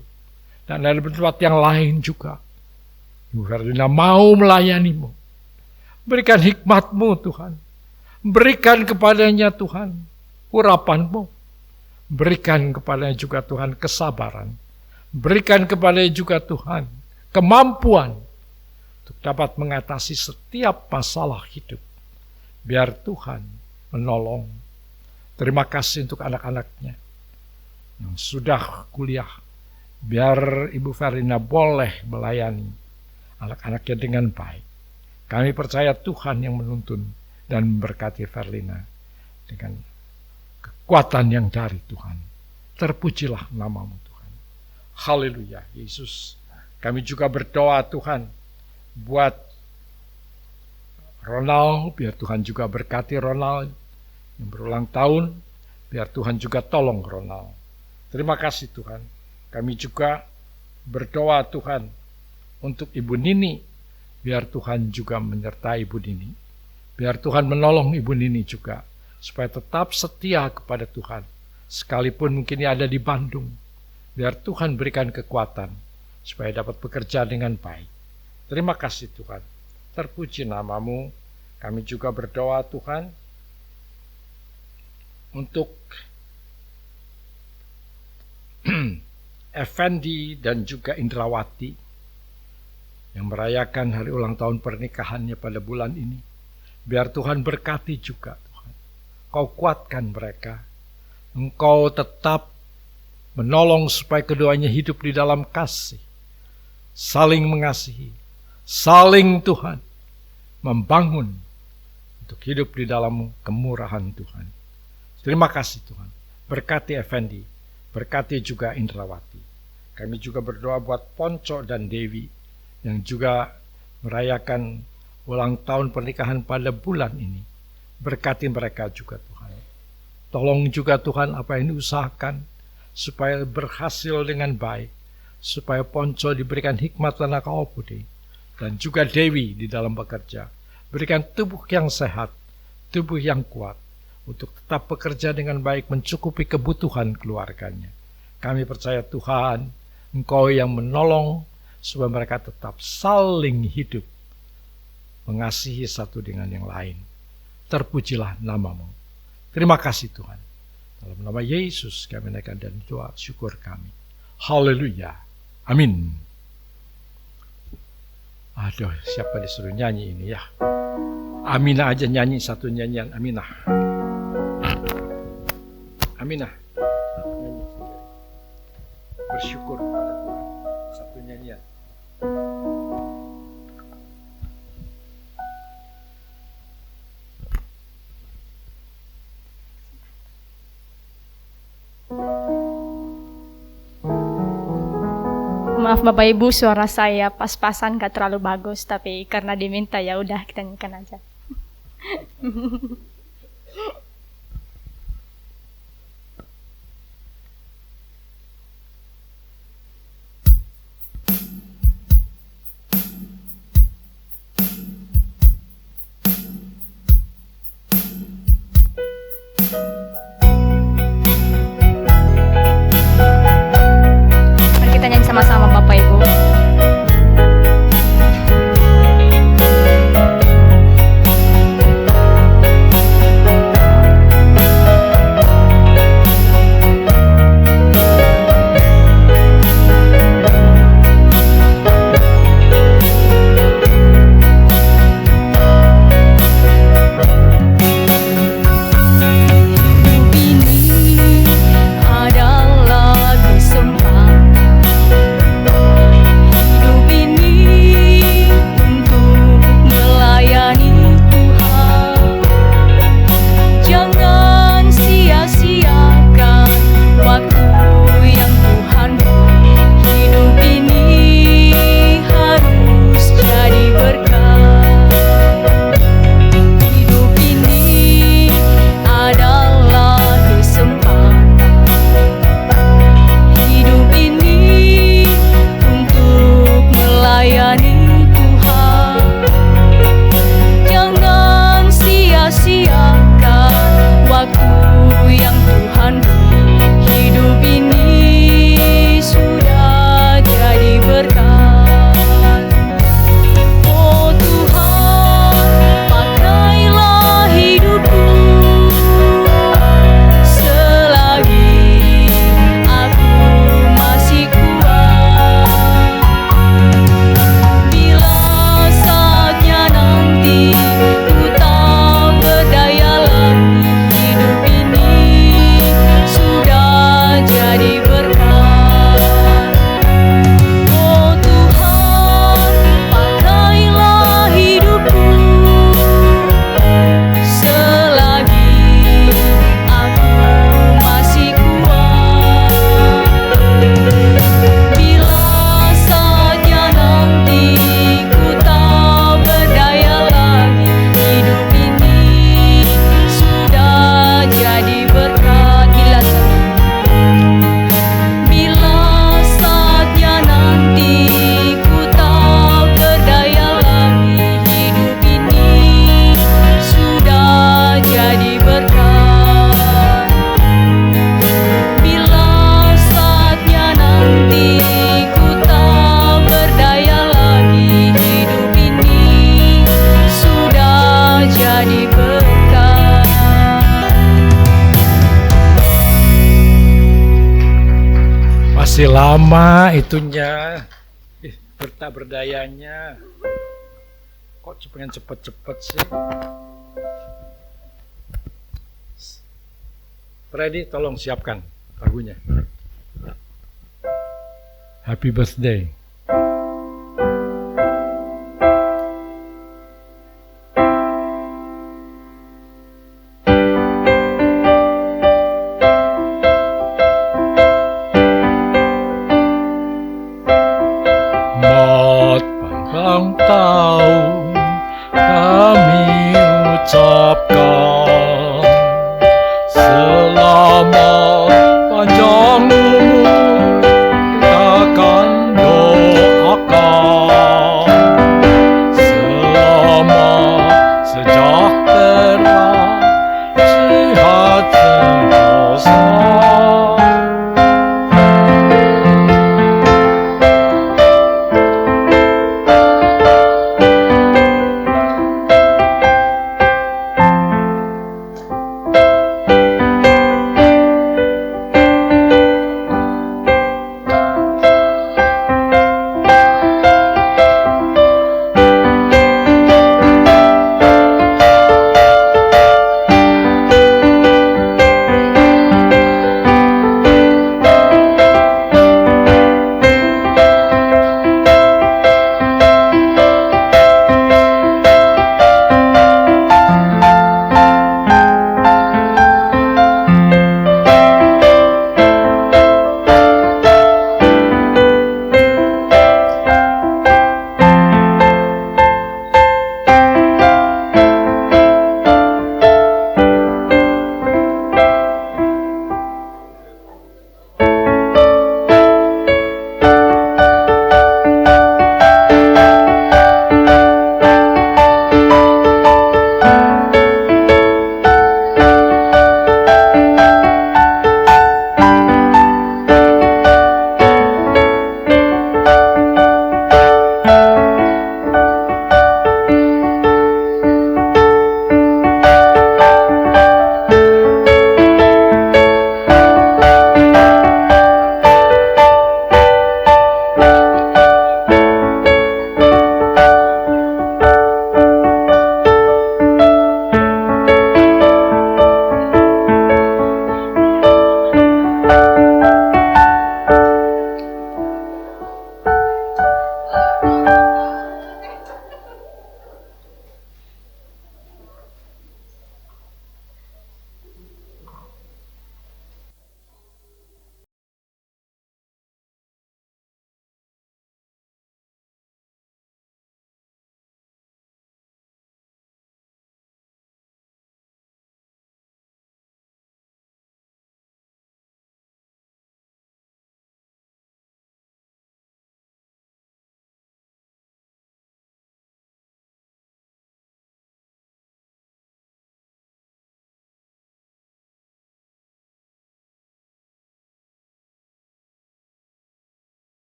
Dan dari tempat yang lain juga. Ibu Verlina mau melayani-Mu. Berikan hikmat-Mu Tuhan. Berikan kepadanya Tuhan urapan-Mu. Berikan kepadanya juga Tuhan kesabaran. Berikan kepadanya juga Tuhan kemampuan untuk dapat mengatasi setiap masalah hidup. Biar Tuhan menolong. Terima kasih untuk anak-anaknya yang sudah kuliah. Biar Ibu Verlina boleh melayani anak-anaknya dengan baik. Kami percaya Tuhan yang menuntun dan memberkati Verlina dengan kekuatan yang dari Tuhan. Terpujilah nama-Mu Tuhan. Haleluya, Yesus. Kami juga berdoa Tuhan buat Ronald, biar Tuhan juga berkati Ronald yang berulang tahun, biar Tuhan juga tolong Ronald. Terima kasih Tuhan. Kami juga berdoa Tuhan untuk Ibu Nini, biar Tuhan juga menyertai Ibu Nini. Biar Tuhan menolong Ibu Nini juga, supaya tetap setia kepada Tuhan. Sekalipun mungkin ia ada di Bandung, biar Tuhan berikan kekuatan, supaya dapat bekerja dengan baik. Terima kasih Tuhan. Terpuji nama-Mu. Kami juga berdoa Tuhan, untuk Effendi dan juga Indrawati yang merayakan hari ulang tahun pernikahannya pada bulan ini. Biar Tuhan berkati juga, Tuhan. Kau kuatkan mereka. Engkau tetap menolong supaya keduanya hidup di dalam kasih, saling mengasihi, saling Tuhan membangun untuk hidup di dalam kemurahan Tuhan. Terima kasih Tuhan. Berkati Effendi, berkati juga Indrawati. Kami juga berdoa buat Ponco dan Dewi yang juga merayakan ulang tahun pernikahan pada bulan ini. Berkati mereka juga Tuhan. Tolong juga Tuhan apa yang diusahakan supaya berhasil dengan baik. Supaya Ponco diberikan hikmat dan akal budi. Dan juga Dewi di dalam bekerja. Berikan tubuh yang sehat, tubuh yang kuat, untuk tetap bekerja dengan baik mencukupi kebutuhan keluarganya. Kami percaya Tuhan, Engkau yang menolong supaya mereka tetap saling hidup, mengasihi satu dengan yang lain. Terpujilah nama-Mu. Terima kasih Tuhan. Dalam nama Yesus kami naikkan dan doa syukur kami. Haleluya. Amin. Aduh, siapa disuruh nyanyi ini ya? Aminah aja nyanyi satu nyanyian. Aminah. Aminah. Nyanyi sendiri. Bersyukur kepada Tuhan. Satu nyanyian. Maaf Bapak Ibu, suara saya pas-pasan gak terlalu bagus, tapi karena diminta ya udah kita nyanyikan aja. Mari kita nyanyi sama-sama Bapak Ibu. lama itunya. Tak berdayanya. Kok pengen cepet-cepet sih? Freddy, tolong siapkan lagunya. Happy birthday. Ulang tahun kami ucapkan, selamat panjang umur kita akan doakan, selamat sejahtera sehat sentosa.